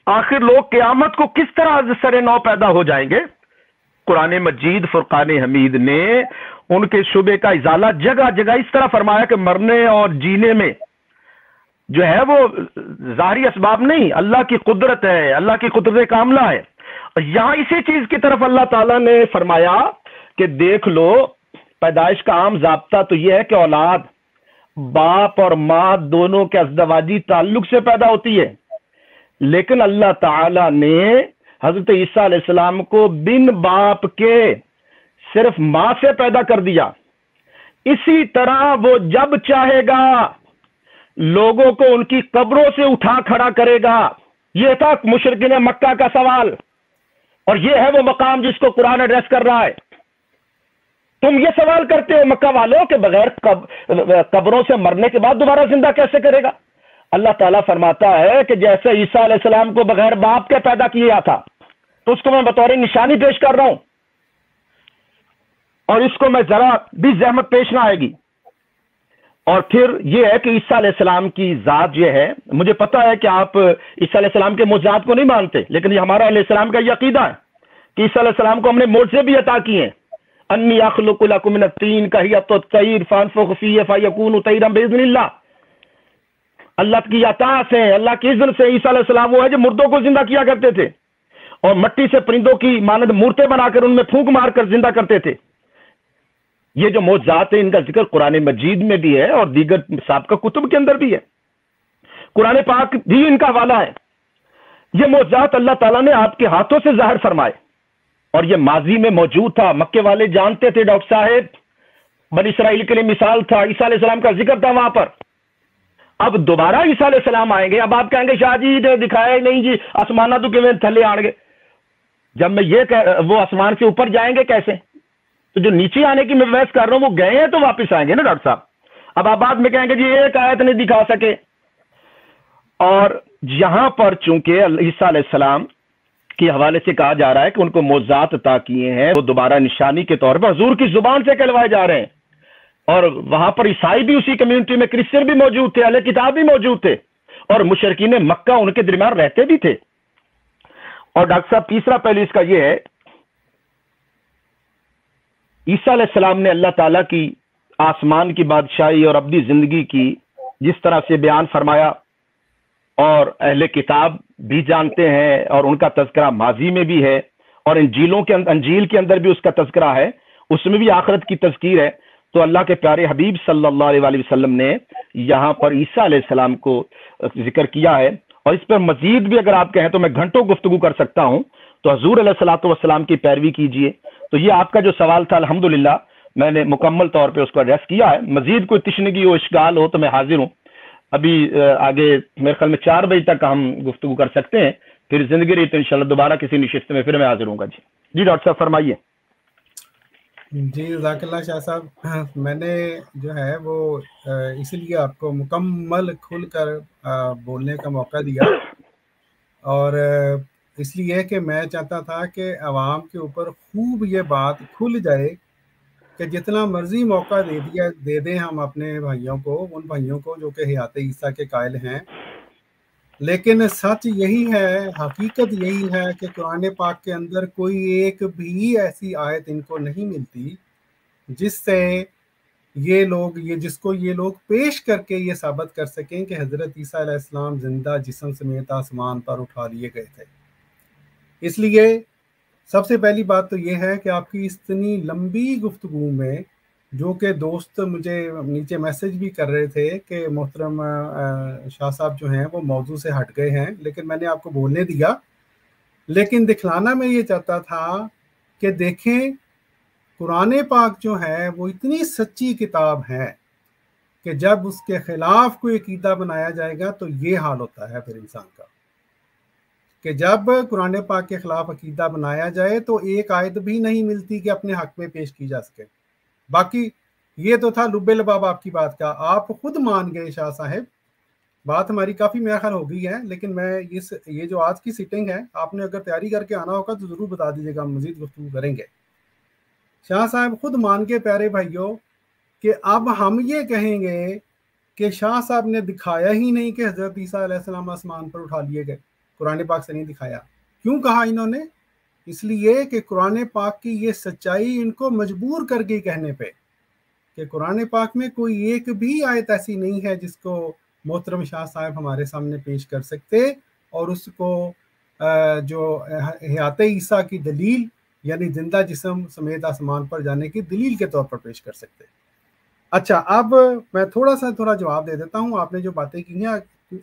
آخر لوگ قیامت کو کس طرح سر نو پیدا ہو جائیں گے۔ قرآن مجید فرقان حمید نے ان کے شبے کا ازالہ جگہ جگہ اس طرح فرمایا کہ مرنے اور جینے میں جو ہے وہ ظاہری اسباب نہیں، اللہ کی قدرت ہے، اللہ کی قدرت کاملہ ہے۔ اور یہاں اسی چیز کی طرف اللہ تعالیٰ نے فرمایا کہ دیکھ لو، پیدائش کا عام ضابطہ تو یہ ہے کہ اولاد باپ اور ماں دونوں کے ازدواجی تعلق سے پیدا ہوتی ہے، لیکن اللہ تعالیٰ نے حضرت عیسیٰ علیہ السلام کو بن باپ کے صرف ماں سے پیدا کر دیا۔ اسی طرح وہ جب چاہے گا لوگوں کو ان کی قبروں سے اٹھا کھڑا کرے گا۔ یہ تھا مشرکین مکہ کا سوال، اور یہ ہے وہ مقام جس کو قرآن ایڈریس کر رہا ہے۔ تم یہ سوال کرتے ہو مکہ والوں کہ بغیر قبروں سے مرنے کے بعد دوبارہ زندہ کیسے کرے گا؟ اللہ تعالیٰ فرماتا ہے کہ جیسے عیسیٰ علیہ السلام کو بغیر باپ کے پیدا کیا تھا، تو اس کو میں بطور نشانی پیش کر رہا ہوں، اور اس کو میں ذرا بھی زحمت پیش نہ آئے گی۔ اور پھر یہ ہے کہ عیسیٰ علیہ السلام کی ذات یہ ہے، مجھے پتا ہے کہ آپ عیسیٰ علیہ السلام کے معجزات کو نہیں مانتے، لیکن یہ ہمارا علیہ السلام کا یہ عقیدہ ہے کہ عیسیٰ علیہ السلام کو ہم نے معجزے بھی عطا کیے ہیں۔ انی اخلق لکم من الطین کہیۃ الطیر فانفخ فیہ فیکون طیرا باذن اللہ۔ اللہ کی عطا سے، اللہ کی اذن سے عیسیٰ علیہ السلام وہ ہے جو مردوں کو زندہ کیا کرتے تھے، اور مٹی سے پرندوں کی مانند مورتیں بنا کر ان میں پھونک مار کر زندہ کرتے تھے۔ یہ جو معجزات ہیں ان کا ذکر قرآن مجید میں بھی ہے اور دیگر سابقہ کتب کے اندر بھی ہے، قرآن پاک بھی ان کا حوالہ ہے۔ یہ معجزات اللہ تعالیٰ نے آپ کے ہاتھوں سے ظاہر فرمائے، اور یہ ماضی میں موجود تھا، مکے والے جانتے تھے ڈاکٹر صاحب، بنی اسرائیل کے لیے مثال تھا، عیسیٰ علیہ السلام کا ذکر تھا وہاں پر۔ اب دوبارہ عیسیٰ علیہ السلام آئیں گے، اب آپ کہیں گے شاہ جی دکھایا ہی نہیں جی، آسمانہ تو کیویں تھلے آن گے۔ جب میں یہ وہ آسمان سے اوپر جائیں گے کیسے؟ تو جو نیچے آنے کی میں بحث کر رہا ہوں وہ گئے ہیں تو واپس آئیں گے نا ڈاکٹر صاحب۔ اب آپ بعد میں کہیں گے جی ایک آیت نہیں دکھا سکے۔ اور یہاں پر چونکہ عیسیٰ علیہ السلام کے حوالے سے کہا جا رہا ہے کہ ان کو معجزات عطا کیے ہیں، وہ دوبارہ نشانی کے طور پر حضور کی زبان سے کہلوائے جا رہے ہیں، اور وہاں پر عیسائی بھی اسی کمیونٹی میں، کرسچن بھی موجود تھے، اہل کتاب بھی موجود تھے، اور مشرکین مکہ ان کے درمیان رہتے بھی تھے۔ اور ڈاکٹر صاحب تیسرا پہلو اس کا یہ ہے، عیسیٰ علیہ السلام نے اللہ تعالیٰ کی آسمان کی بادشاہی اور ابدی زندگی کی جس طرح سے بیان فرمایا، اور اہل کتاب بھی جانتے ہیں، اور ان کا تذکرہ ماضی میں بھی ہے، اور انجیل کے اندر بھی اس کا تذکرہ ہے، اس میں بھی آخرت کی تذکیر ہے۔ تو اللہ کے پیارے حبیب صلی اللہ علیہ وسلم نے یہاں پر عیسیٰ علیہ السلام کو ذکر کیا ہے، اور اس پر مزید بھی اگر آپ کہیں تو میں گھنٹوں گفتگو کر سکتا ہوں۔ تو حضور علیہ الصلوۃ والسلام کی پیروی کیجئے۔ تو یہ آپ کا جو سوال تھا الحمدللہ میں نے مکمل طور پہ اس کو ایڈریس کیا ہے۔ مزید کوئی تشنگی ہو، اشکال ہو تو میں حاضر ہوں۔ ابھی آگے میرے خیال میں 4 بجے تک ہم گفتگو کر سکتے ہیں، پھر زندگی رہی تو انشاءاللہ دوبارہ کسی نشست میں پھر میں حاضر ہوں گا۔ جی ڈاکٹر صاحب فرمائیے۔ جی جزاک اللہ شاہ صاحب، میں نے جو ہے وہ اسی لیے آپ کو مکمل کھل کر بولنے کا موقع دیا، اور اس لیے کہ میں چاہتا تھا کہ عوام کے اوپر خوب یہ بات کھل جائے کہ جتنا مرضی موقع دے دیں ہم اپنے بھائیوں کو، ان بھائیوں کو جو کہ حیات عیسیٰ کے قائل ہیں، لیکن سچ یہی ہے، حقیقت یہی ہے کہ قرآن پاک کے اندر کوئی ایک بھی ایسی آیت ان کو نہیں ملتی جس سے جس کو یہ لوگ پیش کر کے یہ ثابت کر سکیں کہ حضرت عیسیٰ علیہ السلام زندہ جسم سمیت آسمان پر اٹھا لیے گئے تھے۔ اس لیے سب سے پہلی بات تو یہ ہے کہ آپ کی اتنی لمبی گفتگو میں، جو کہ دوست مجھے نیچے میسج بھی کر رہے تھے کہ محترم شاہ صاحب جو ہیں وہ موضوع سے ہٹ گئے ہیں، لیکن میں نے آپ کو بولنے دیا، لیکن دکھلانا میں یہ چاہتا تھا کہ دیکھیں قرآن پاک جو ہے وہ اتنی سچی کتاب ہے کہ جب اس کے خلاف کوئی عقیدہ بنایا جائے گا تو یہ حال ہوتا ہے پھر انسان کا، کہ جب قرآن پاک کے خلاف عقیدہ بنایا جائے تو ایک آیت بھی نہیں ملتی کہ اپنے حق میں پیش کی جا سکے۔ باقی یہ تو تھا لب لباب آپ کی بات کا، آپ خود مان گئے شاہ صاحب بات ہماری کافی میرا خیال ہو گئی ہے، لیکن میں یہ جو آج کی سیٹنگ ہے، آپ نے اگر تیاری کر کے آنا ہوگا تو ضرور بتا دیجیے گا، ہم مزید گفتگو کریں گے۔ شاہ صاحب خود مان کے پیارے بھائیوں کہ اب ہم یہ کہیں گے کہ شاہ صاحب نے دکھایا ہی نہیں کہ حضرت عیسیٰ علیہ السلام آسمان پر اٹھا لیے گئے، قرآن پاک سے نہیں دکھایا۔ کیوں کہا انہوں نے؟ اس لیے کہ قرآن پاک کی یہ سچائی ان کو مجبور کر گئی کہنے پہ کہ قرآن پاک میں کوئی ایک بھی آیت ایسی نہیں ہے جس کو محترم شاہ صاحب ہمارے سامنے پیش کر سکتے اور اس کو جو حیات عیسیٰ کی دلیل یعنی زندہ جسم سمیت آسمان پر جانے کی دلیل کے طور پر پیش کر سکتے۔ اچھا، اب میں تھوڑا جواب دے دیتا ہوں۔ آپ نے جو باتیں کی ہیں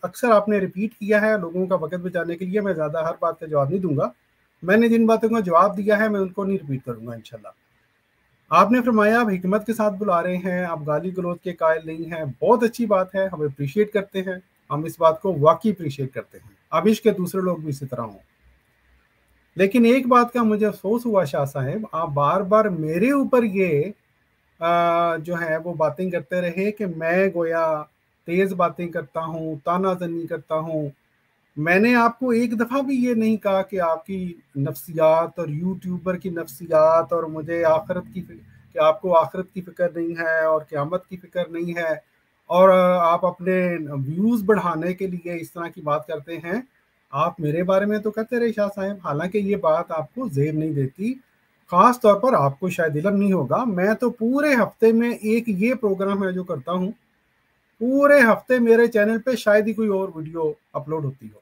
اکثر آپ نے ریپیٹ کیا ہے لوگوں کا وقت بچانے کے لیے، میں زیادہ ہر بات کا جواب نہیں دوں گا، میں نے جن باتوں کا جواب دیا ہے میں ان کو نہیں ریپیٹ کروں گا انشاءاللہ۔ آپ نے فرمایا آپ حکمت کے ساتھ بلا رہے ہیں، آپ گالی گلوچ کے قائل نہیں ہیں، بہت اچھی بات ہے، ہم اپریشیٹ کرتے ہیں، ہم اس بات کو واقعی اپریشیٹ کرتے ہیں، اب عشق کے دوسرے لوگ بھی اسی طرح ہوں۔ لیکن ایک بات کا مجھے افسوس ہوا شاہ صاحب، آپ بار بار میرے اوپر یہ جو ہے وہ باتیں کرتے رہے کہ میں گویا تیز باتیں کرتا ہوں، تانا زنی کرتا ہوں۔ میں نے آپ کو ایک دفعہ بھی یہ نہیں کہا کہ آپ کی نفسیات اور یوٹیوبر کی نفسیات اور مجھے آخرت کی کہ آپ کو آخرت کی فکر نہیں ہے اور قیامت کی فکر نہیں ہے اور آپ اپنے ویوز بڑھانے کے لیے اس طرح کی بات کرتے ہیں۔ آپ میرے بارے میں تو کہتے رہے شاہ صاحب، حالانکہ یہ بات آپ کو زیب نہیں دیتی، خاص طور پر آپ کو شاید علم نہیں ہوگا، میں تو پورے ہفتے میں ایک یہ پروگرام ہے جو کرتا ہوں، پورے ہفتے میرے چینل پہ شاید ہی کوئی اور ویڈیو اپلوڈ ہوتی ہو،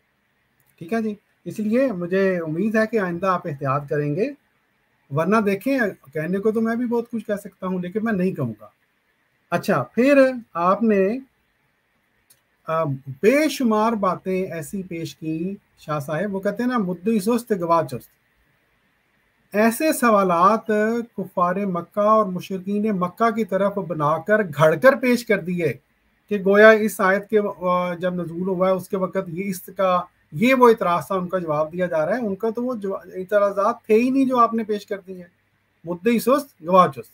ٹھیک ہے جی۔ اس لیے مجھے امید ہے کہ آئندہ آپ احتیاط کریں گے، ورنہ دیکھیں کہنے کو تو میں بھی بہت کچھ کہہ سکتا ہوں لیکن میں نہیں کہوں گا۔ اچھا، پھر آپ نے بے شمار باتیں ایسی پیش کی شاہ صاحب، وہ کہتے ہیں نا مدعی سست گواہ چست، ایسے سوالات کفار مکہ اور مشرکین مکہ کی طرف بنا کر گھڑ کر پیش کر دیے کہ گویا اس آیت کے جب نزول ہوا ہے اس کے وقت یہ وہ اعتراض تھا، ان کا جواب دیا جا رہا ہے، ان کا تو وہ اعتراضات تھے ہی نہیں جو آپ نے پیش کر دی ہیں، مدعی سست گواہ چست،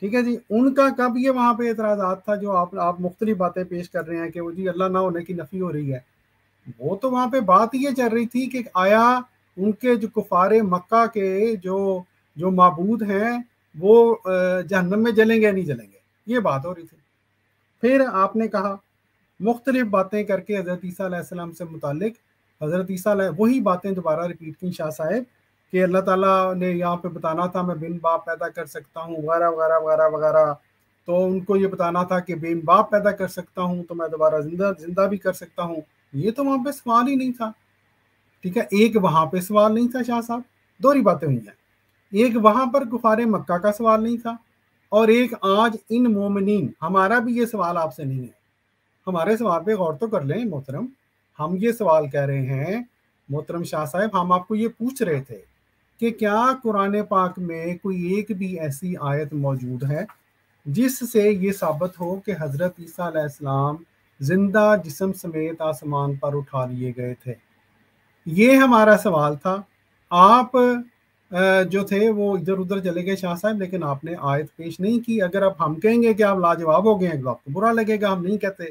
ٹھیک ہے جی۔ ان کا کب یہ وہاں پہ اعتراضات تھا جو آپ مختلف باتیں پیش کر رہے ہیں کہ وہ جی اللہ نہ ہونے کی نفی ہو رہی ہے، وہ تو وہاں پہ بات یہ چل رہی تھی کہ آیا ان کے جو کفار مکہ کے جو معبود ہیں وہ جہنم میں جلیں گے یا نہیں جلیں گے، یہ بات ہو رہی تھی۔ پھر آپ نے کہا مختلف باتیں کر کے حضرت عیسیٰ علیہ السلام سے متعلق، حضرت عیسیٰ علیہ وہی باتیں دوبارہ ریپیٹ کی شاہ صاحب کہ اللہ تعالیٰ نے یہاں پہ بتانا تھا میں بن باپ پیدا کر سکتا ہوں وغیرہ وغیرہ وغیرہ وغیرہ، تو ان کو یہ بتانا تھا کہ بن باپ پیدا کر سکتا ہوں تو میں دوبارہ زندہ بھی کر سکتا ہوں، یہ تو وہاں پہ سوال ہی نہیں تھا، ٹھیک ہے۔ ایک وہاں پہ سوال نہیں تھا شاہ صاحب، دوہری باتیں ہوئی ہیں، ایک وہاں پر کفار مکہ کا سوال نہیں تھا اور ایک آج ان مومنین، ہمارا بھی یہ سوال آپ سے نہیں ہے، ہمارے سوال پہ غور تو کر لیں محترم، ہم یہ سوال کہہ رہے ہیں محترم شاہ صاحب، ہم آپ کو یہ پوچھ رہے تھے کہ کیا قرآن پاک میں کوئی ایک بھی ایسی آیت موجود ہے جس سے یہ ثابت ہو کہ حضرت عیسیٰ علیہ السلام زندہ جسم سمیت آسمان پر اٹھا لیے گئے تھے؟ یہ ہمارا سوال تھا۔ آپ جو تھے وہ ادھر ادھر چلے گئے شاہ صاحب، لیکن آپ نے آیت پیش نہیں کی۔ اگر اب ہم کہیں گے کہ آپ لاجواب ہو گئے ہیں تو آپ کو برا لگے گا، ہم نہیں کہتے۔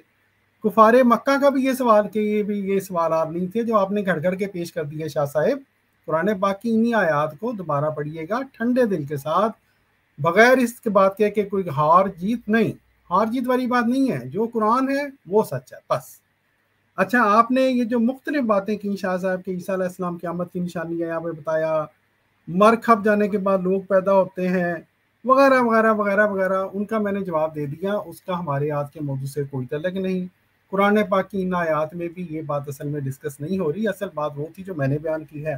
کفار مکہ کا بھی یہ سوال کہ یہ سوالات نہیں تھے جو آپ نے گھڑ گھڑ کے پیش کر دیے شاہ صاحب۔ قرآن پاک کی انہی آیات کو دوبارہ پڑھیے گا ٹھنڈے دل کے ساتھ، بغیر اس کے بات کے کہ کوئی ہار جیت نہیں، ہار جیت والی بات نہیں ہے، جو قرآن ہے وہ سچ ہے بس۔ اچھا، آپ نے یہ جو مختلف باتیں کی شاہ صاحب کہ عیسیٰ علیہ السلام قیامت کی نشانی ہے، یہاں پہ بتایا مر کھپ جانے کے بعد لوگ پیدا ہوتے ہیں وغیرہ وغیرہ وغیرہ وغیرہ، ان کا میں نے جواب دے دیا، اس کا ہمارے آج کے موضوع سے کوئی تعلق نہیں۔ قرآن پاک کی ان آیات میں بھی یہ بات اصل میں ڈسکس نہیں ہو رہی، اصل بات وہ تھی جو میں نے بیان کی ہے۔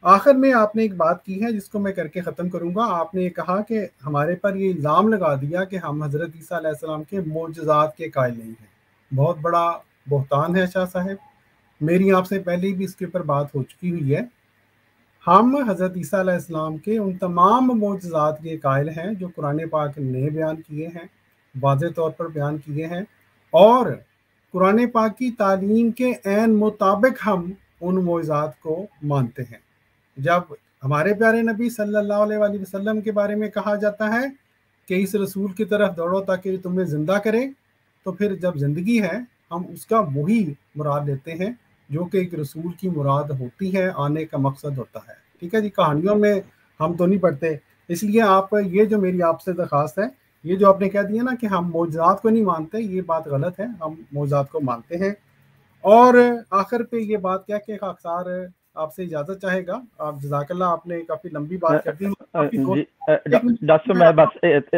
آخر میں آپ نے ایک بات کی ہے جس کو میں کر کے ختم کروں گا، آپ نے کہا کہ ہمارے پر یہ الزام لگا دیا کہ ہم حضرت عیسیٰ علیہ السلام کے معجزات کے قائل نہیں ہیں۔ بہت بڑا بہتان ہے شاہ صاحب، میری آپ سے پہلے بھی اس کے اوپر بات ہو چکی ہوئی ہے۔ ہم حضرت عیسیٰ علیہ السلام کے ان تمام معجزات کے قائل ہیں جو قرآن پاک نے بیان کیے ہیں، واضح طور پر بیان کیے ہیں، اور قرآن پاک کی تعلیم کے عین مطابق ہم ان معجزات کو مانتے ہیں۔ جب ہمارے پیارے نبی صلی اللہ علیہ وآلہ وسلم کے بارے میں کہا جاتا ہے کہ اس رسول کی طرف دوڑو تاکہ تمہیں زندہ کرے، تو پھر جب زندگی ہے ہم اس کا وہی مراد لیتے ہیں جو کہ ایک رسول کی مراد ہوتی ہے، آنے کا مقصد ہوتا ہے. ٹھیک ہے جی، کہانیوں میں ہم تو نہیں پڑھتے. اس لیے آپ یہ جو میری آپ سے درخواست ہے، یہ جو آپ نے کہہ دیا نا کہ ہم معجزات کو نہیں مانتے، یہ بات غلط ہے. ہم معجزات کو مانتے ہیں. اور آخر پہ یہ بات کہہ کے خاکسار آپ سے اجازت چاہے گا. آپ جزاک اللہ، آپ نے کافی لمبی بات کر دی. جی ڈاکٹر صاحب میں بس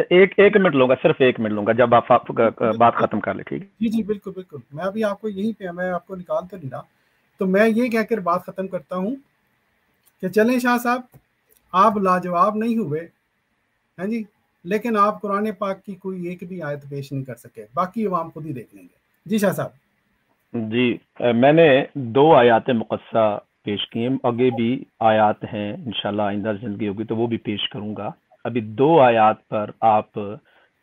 ایک منٹ لوں گا، صرف 1 منٹ لوں گا جب آپ بات ختم کر لیں. ٹھیک ہے جی جی بالکل بالکل. میں ابھی آپ کو یہیں پہ، میں آپ کو نکال تو نہیں رہا. تو میں یہ کہہ کر بات ختم کرتا ہوں کہ چلیں شاہ صاحب، آپ لاجواب نہیں ہوئے ہیں جی، لیکن آپ قرآن پاک کی کوئی ایک بھی آیت پیش نہیں کر سکے. باقی عوام خود ہی دیکھ لیں گے. جی شاہ صاحب. جی، میں نے 2 آیات مقدسہ پیش کی ہیں، آگے بھی آیات ہیں انشاءاللہ، آئندہ زندگی ہوگی تو وہ بھی پیش کروں گا. ابھی 2 آیات پر آپ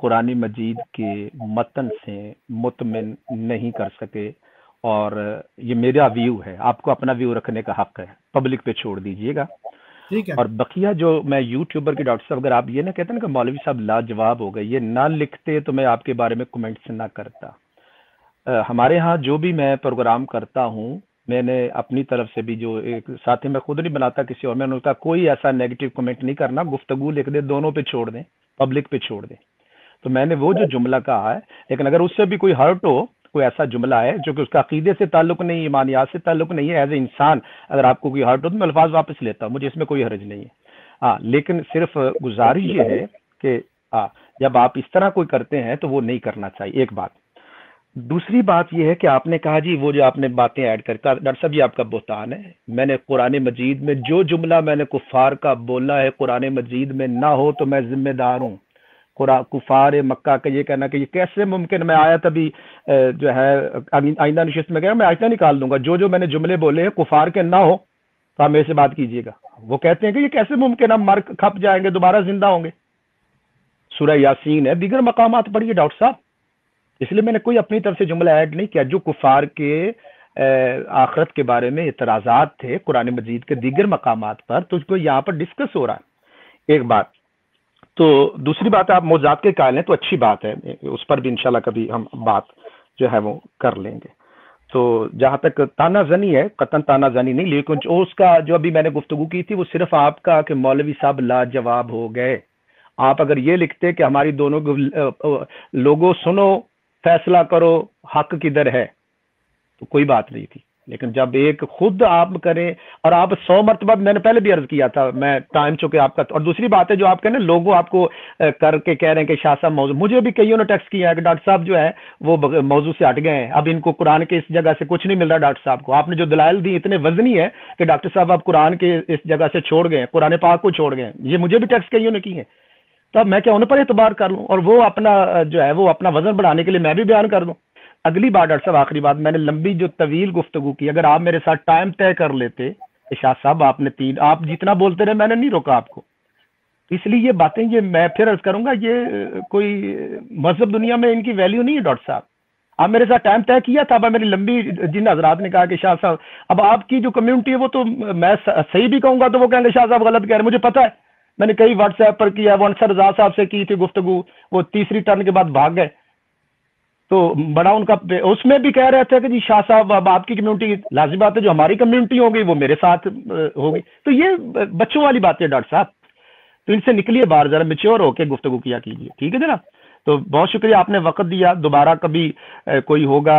قرآن مجید کے متن سے مطمئن نہیں کر سکے، اور یہ میرا ویو ہے، آپ کو اپنا ویو رکھنے کا حق ہے، پبلک پہ چھوڑ دیجئے گا. ٹھیک ہے. اور بقیہ جو میں یوٹیوبر کے ڈاکٹر صاحب، اگر آپ یہ نہ کہتے نا کہ مولوی صاحب لاجواب ہو گئے، یہ نہ لکھتے تو میں آپ کے بارے میں کمنٹس نہ کرتا. ہمارے ہاں جو بھی میں پروگرام کرتا ہوں، میں نے اپنی طرف سے بھی، جو ایک ساتھی میں خود نہیں بناتا کسی اور، میں نے کہا کوئی ایسا نیگیٹو کمنٹ نہیں کرنا، گفتگو لکھ دے، دونوں پہ چھوڑ دیں، پبلک پہ چھوڑ دیں. تو میں نے وہ جو جملہ کہا ہے، لیکن اگر اس سے بھی کوئی ہرٹ ہو، کوئی ایسا جملہ ہے جو کہ اس کا عقیدے سے تعلق نہیں، ایمانیات سے تعلق نہیں ہے، ایز اے انسان اگر آپ کو کوئی ہرٹ ہو تو میں الفاظ واپس لیتا ہوں، مجھے اس میں کوئی حرج نہیں ہے. ہاں، لیکن صرف گزارش یہ ہے کہ جب آپ اس طرح کوئی کرتے ہیں تو وہ نہیں کرنا چاہیے. ایک بات. دوسری بات یہ ہے کہ آپ نے کہا جی وہ جو آپ نے باتیں ایڈ کرتا، ڈاکٹر صاحب یہ آپ کا بہتان ہے. میں نے قرآن مجید میں جو جملہ میں نے کفار کا بولا ہے قرآن مجید میں نہ ہو تو میں ذمہ دار ہوں. کفار مکہ کا یہ کہنا کہ یہ کیسے ممکن، میں آیا تبھی جو ہے آئندہ نشست میں گیا، میں آیتیں نکال دوں گا، جو میں نے جملے بولے ہیں کفار کے نہ ہو تو آپ میرے سے بات کیجیے گا. وہ کہتے ہیں کہ یہ کیسے ممکن، ہم مر کھپ جائیں گے دوبارہ زندہ ہوں گے. سورہ یاسین ہے، دیگر مقامات پڑھیے ڈاکٹر صاحب. اس لیے میں نے کوئی اپنی طرف سے جملہ ایڈ نہیں کیا. جو کفار کے آخرت کے بارے میں اعتراضات تھے قرآن مجید کے دیگر مقامات پر، تو اس کو یہاں پر ڈسکس ہو رہا ہے. ایک بات. تو دوسری بات، آپ موضوعات کے قائل ہیں تو اچھی بات ہے، اس پر بھی انشاءاللہ کبھی ہم بات جو ہے وہ کر لیں گے. تو جہاں تک تانا زنی ہے، قطعاً تانا زنی نہیں، لیکن جو اس کا جو ابھی میں نے گفتگو کی تھی وہ صرف آپ کا کہ مولوی صاحب لاجواب ہو گئے. آپ اگر یہ لکھتے کہ ہماری دونوں لوگوں سنو، فیصلہ کرو حق کدھر ہے، تو کوئی بات نہیں تھی. لیکن جب ایک خود آپ کریں، اور آپ 100 مرتبہ، میں نے پہلے بھی عرض کیا تھا، میں ٹائم چونکہ آپ کا. اور دوسری بات ہے جو آپ کہنے لوگوں آپ کو کر کے کہہ رہے ہیں کہ شاہ صاحب موضوع، مجھے بھی کئیوں نے ٹیکسٹ کیا ہے کہ ڈاکٹر صاحب جو ہے وہ موضوع سے ہٹ گئے ہیں، اب ان کو قرآن کے اس جگہ سے کچھ نہیں مل رہا. ڈاکٹر صاحب کو آپ نے جو دلائل دی اتنے وزنی ہے کہ ڈاکٹر صاحب آپ قرآن کے اس جگہ سے چھوڑ گئے ہیں، قرآن پاک کو چھوڑ گئے ہیں. یہ مجھے بھی ٹیکسٹ کئیوں نے کی ہیں. تو اب میں کیا ان پر اعتبار کر لوں، اور وہ اپنا جو ہے وہ اپنا وزن بڑھانے کے لیے میں بھی بیان کر دوں. اگلی بار ڈاکٹر صاحب، آخری بات، میں نے لمبی جو طویل گفتگو کی، اگر آپ میرے ساتھ ٹائم طے کر لیتے کہ شاہ صاحب آپ نے آپ جتنا بولتے رہے، میں نے نہیں روکا آپ کو. اس لیے یہ باتیں، یہ میں پھر عرض کروں گا، یہ کوئی مذہب دنیا میں ان کی ویلیو نہیں ہے. ڈاکٹر صاحب آپ میرے ساتھ ٹائم طے کیا تھا، اب میری لمبی، جن حضرات نے کہا کہ شاہ صاحب، اب آپ کی جو کمیونٹی ہے وہ تو، میں صحیح بھی کہوں گا تو وہ کہیں گے شاہ صاحب غلط کہہ رہے. مجھے پتا ہے، میں نے کئی واٹس ایپ پر کیا، وہ انصر رضا صاحب سے کی تھی گفتگو، وہ تیسری ٹرن کے بعد بھاگ گئے. تو بڑا ان کا، اس میں بھی کہہ رہے تھے کہ جی شاہ صاحب اب آپ کی کمیونٹی، لازمی بات ہے جو ہماری کمیونٹی ہوگی وہ میرے ساتھ ہوگی. تو یہ بچوں والی بات ہے ڈاکٹر صاحب. تو ان سے نکلیے باہر، ذرا میچور ہو کے گفتگو کیا کیجیے. ٹھیک ہے جناب. تو بہت شکریہ، آپ نے وقت دیا. دوبارہ کبھی کوئی ہوگا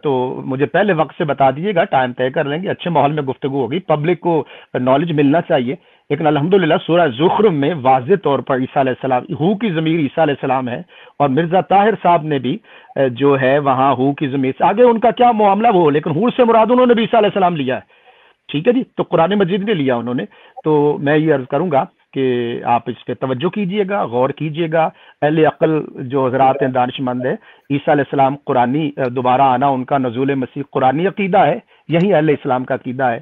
تو مجھے پہلے وقت سے بتا دیجیے گا، ٹائم طے کر لیں گے، اچھے ماحول میں گفتگو ہوگی، پبلک کو نالج ملنا چاہیے. لیکن الحمدللہ سورہ زخرف میں واضح طور پر عیسیٰ علیہ السلام، ہو کی ضمیر عیسیٰ علیہ السلام ہے، اور مرزا طاہر صاحب نے بھی جو ہے وہاں ہو کی ضمیر سے آگے ان کا کیا معاملہ وہ، لیکن ہو سے مراد انہوں نے بھی عیسیٰ علیہ السلام لیا ہے. ٹھیک ہے جی. تو قرآن مجید نے لیا انہوں نے. تو میں یہ عرض کروں گا کہ آپ اس پہ توجہ کیجئے گا، غور کیجئے گا. اہل عقل جو حضرات ہیں، دانش مند ہے، عیسیٰ علیہ السلام قرآنی دوبارہ آنا، ان کا نزول مسیح قرآنی عقیدہ ہے، یہی اہل اسلام کا عقیدہ ہے.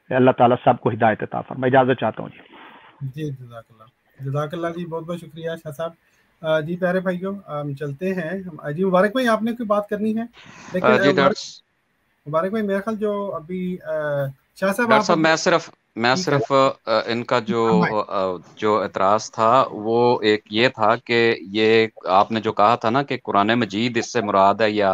اللہ تعالیٰ سب کو ہدایت عطا فرمائے. میں اجازت چاہتا ہوں جی. جی جزاک اللہ، جزاک اللہ جی، بہت بہت شکریہ شاہ صاحب. جی پیارے بھائیوں، ہم چلتے ہیں. جی مبارک بھائی، آپ نے کوئی بات کرنی ہے؟ لیکن مبارک بھائی، میرا خیال جو ابھی شاہ صاحب، ڈاکٹر صاحب میں صرف ان کا جو اعتراض تھا وہ ایک یہ تھا کہ یہ آپ نے جو کہا تھا نا کہ قرآن مجید اس سے مراد ہے، یا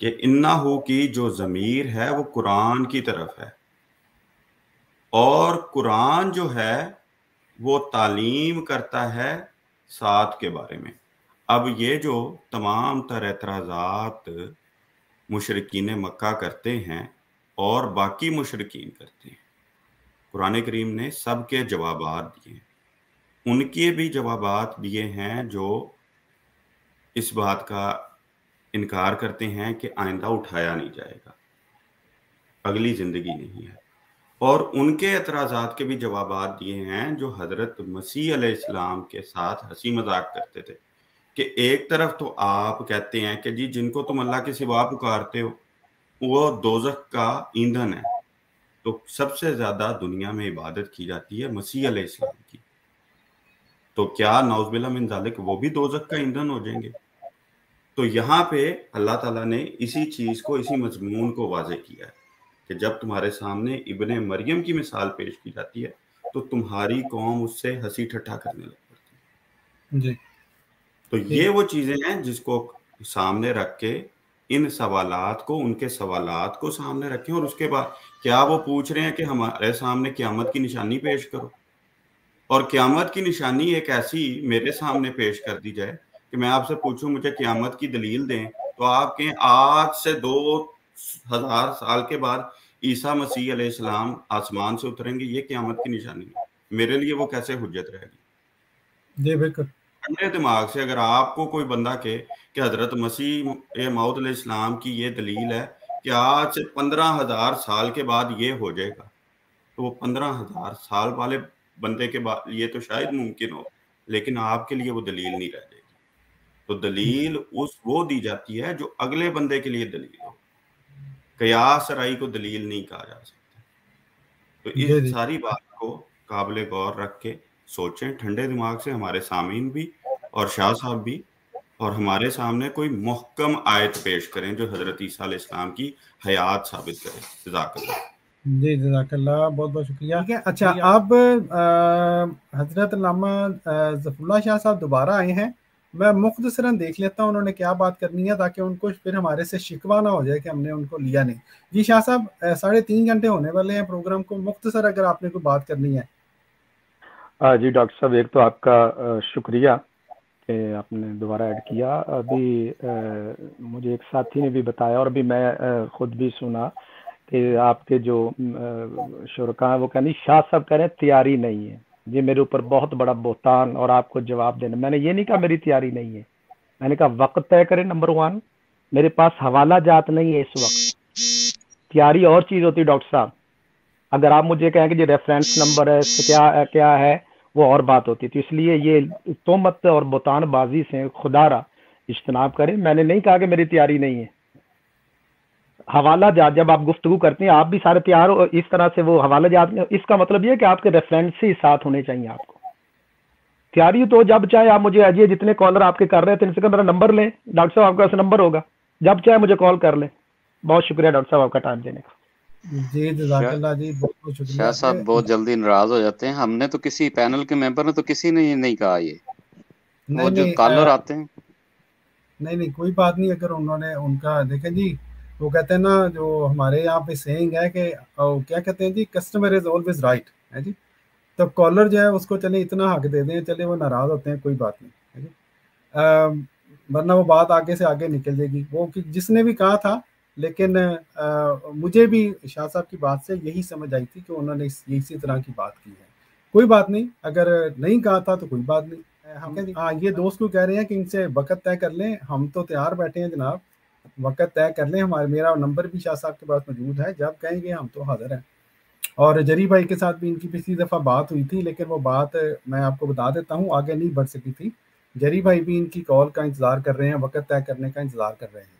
کہ انہو کی جو ضمیر ہے وہ قرآن کی طرف ہے، اور قرآن جو ہے وہ تعلیم کرتا ہے ساتھ کے بارے میں۔ اب یہ جو تمام تر اعتراضات مشرکین مکہ کرتے ہیں اور باقی مشرکین کرتے ہیں، قرآن کریم نے سب کے جوابات دیے ہیں۔ ان کے بھی جوابات دیے ہیں جو اس بات کا انکار کرتے ہیں کہ آئندہ اٹھایا نہیں جائے گا، اگلی زندگی نہیں ہے، اور ان کے اعتراضات کے بھی جوابات دیے ہیں جو حضرت مسیح علیہ السلام کے ساتھ ہنسی مذاق کرتے تھے، کہ ایک طرف تو آپ کہتے ہیں کہ جی جن کو تم اللہ کے سوا پکارتے ہو وہ دوزخ کا ایندھن ہے، تو سب سے زیادہ دنیا میں عبادت کی جاتی ہے مسیح علیہ السلام کی، تو کیا نعوذ باللہ من ذالک وہ بھی دوزخ کا ایندھن ہو جائیں گے؟ تو یہاں پہ اللہ تعالیٰ نے اسی چیز کو، اسی مضمون کو واضح کیا ہے کہ جب تمہارے سامنے ابن مریم کی مثال پیش کی جاتی ہے تو تمہاری قوم اس سے ہنسی ٹھٹھا کرنے لگ پڑتی ہے۔ جی، تو یہ وہ چیزیں ہیں جس کو سامنے رکھ کے ان سوالات کو، ان کے سوالات کو سامنے رکھیں، اور اس کے بعد کیا وہ پوچھ رہے ہیں کہ ہمارے سامنے قیامت کی نشانی پیش کرو، اور قیامت کی نشانی ایک ایسی میرے سامنے پیش کر دی جائے کہ میں آپ سے پوچھوں مجھے قیامت کی دلیل دیں، تو آپ کہیں آج سے 2000 سال کے بعد عیسیٰ مسیح علیہ السلام آسمان سے اتریں گے، یہ قیامت کی نشانی ہے، میرے لیے وہ کیسے حجت رہے گی؟ جی بالکل۔ ٹھنڈے دماغ سے اگر آپ کو کوئی بندہ کہ حضرت مسیح موعود علیہ السلام کی یہ دلیل ہے کہ آج سے 15,000 سال کے بعد یہ ہو جائے گا، تو وہ 15,000 سال والے بندے کے بعد یہ تو شاید ممکن ہو، لیکن آپ کے لیے وہ دلیل نہیں رہ جائے گی۔ تو دلیل وہ دی جاتی ہے جو اگلے بندے کے لیے دلیل ہو، قیاس رائی کو دلیل نہیں کہا جا سکتا۔ تو اس ساری بات کو قابل غور رکھ کے سوچیں ٹھنڈے دماغ سے، ہمارے سامعین بھی اور شاہ صاحب بھی، اور ہمارے سامنے کوئی محکم آیت پیش کریں جو حضرت عیسیٰ علیہ السلام کی حیات ثابت کرے۔ جزاک اللہ۔ جی جزاک اللہ، بہت بہت شکریہ۔ اچھا، اب حضرت علامہ ظفر اللہ شاہ صاحب دوبارہ آئے ہیں، میں مختصراً دیکھ لیتا ہوں انہوں نے کیا بات کرنی ہے تاکہ ان کو پھر ہمارے سے شکوہ نہ ہو جائے کہ ہم نے ان کو لیا نہیں۔ جی شاہ صاحب، 3.5 گھنٹے ہونے والے ہیں پروگرام کو، مختصر اگر آپ نے کوئی بات کرنی ہے۔ جی ڈاکٹر صاحب، ایک تو آپ کا شکریہ کہ آپ نے دوبارہ ایڈ کیا۔ ابھی مجھے ایک ساتھی نے بھی بتایا اور ابھی میں خود بھی سنا کہ آپ کے جو شرکاء ہیں وہ کہنی شاہ صاحب کہہ رہے ہیں تیاری نہیں ہے، یہ میرے اوپر بہت بڑا بہتان اور آپ کو جواب دینا۔ میں نے یہ نہیں کہا میری تیاری نہیں ہے، میں نے کہا وقت طے کریں۔ نمبر 1، میرے پاس حوالہ جات نہیں ہے اس وقت۔ تیاری اور چیز ہوتی ہے ڈاکٹر صاحب، اگر آپ مجھے کہیں کہ یہ ریفرنس نمبر ہے کیا ہے وہ اور بات ہوتی تھی۔ اس لیے یہ تہمت اور بہتان بازی سے خدا را اجتناب کریں۔ میں نے نہیں کہا کہ میری تیاری نہیں ہے۔ حوالہ جات جب آپ گفتگو کرتے ہیں آپ بھی سارے تیار ہو، اس طرح سے وہ حوالہ جات میں، اس کا مطلب یہ ہے کہ آپ کے ریفرنس ہی ساتھ ہونے چاہیے۔ آپ کو تیاری تو جب چاہے آپ مجھے اجیے، جتنے کالر آپ کے کر رہے تھے ان سے میرا نمبر لیں، ڈاکٹر صاحب آپ کا ایسا نمبر ہوگا، جب چاہے مجھے کال کر لیں۔ بہت شکریہ ڈاکٹر صاحب آپ کا ٹائم دینے کا۔ جی جزاک اللہ جی، بہت بہت شکریہ۔ شاہ صاحب بہت جلدی ناراض ہو جاتے ہیں، ہم نے تو کسی پینل کے ممبر نے تو کسی نے نہیں کہا یہ، وہ جو کالر آتے ہیں۔ نہیں کوئی بات نہیں، اگر انہوں نے ان کا دیکھیں جی، وہ کہتے ہیں نا جو ہمارے یہاں پہ سینگ ہے کہ کیا کہتے ہیں جی، کسٹمر از آلویز رائٹ ہے جی، تو کالر جو ہے اس کو چلے اتنا حق دے دیں، چلے وہ ناراض ہوتے ہیں کوئی بات نہیں ہے جی، ورنہ وہ بات آگے سے آگے نکل جائے گی۔ وہ جس نے بھی کہا تھا، لیکن مجھے بھی شاہ صاحب کی بات سے یہی سمجھ آئی تھی کہ انہوں نے اسی طرح کی بات کی ہے۔ کوئی بات نہیں، اگر نہیں کہا تھا تو کوئی بات نہیں۔ ہاں، یہ دوست کو کہہ رہے ہیں کہ ان سے وقت طے کر لیں، ہم تو تیار بیٹھے ہیں جناب، وقت طے کر لیں۔ میرا نمبر بھی شاہ صاحب کے پاس موجود ہے، جب کہیں گے ہم تو حاضر ہیں۔ اور جری بھائی کے ساتھ بھی ان کی پچھلی دفعہ بات ہوئی تھی، لیکن وہ بات میں آپ کو بتا دیتا ہوں آگے نہیں بڑھ سکی تھی۔ جری بھائی بھی ان کی کال کا انتظار کر رہے ہیں، وقت طے کرنے کا انتظار کر رہے ہیں۔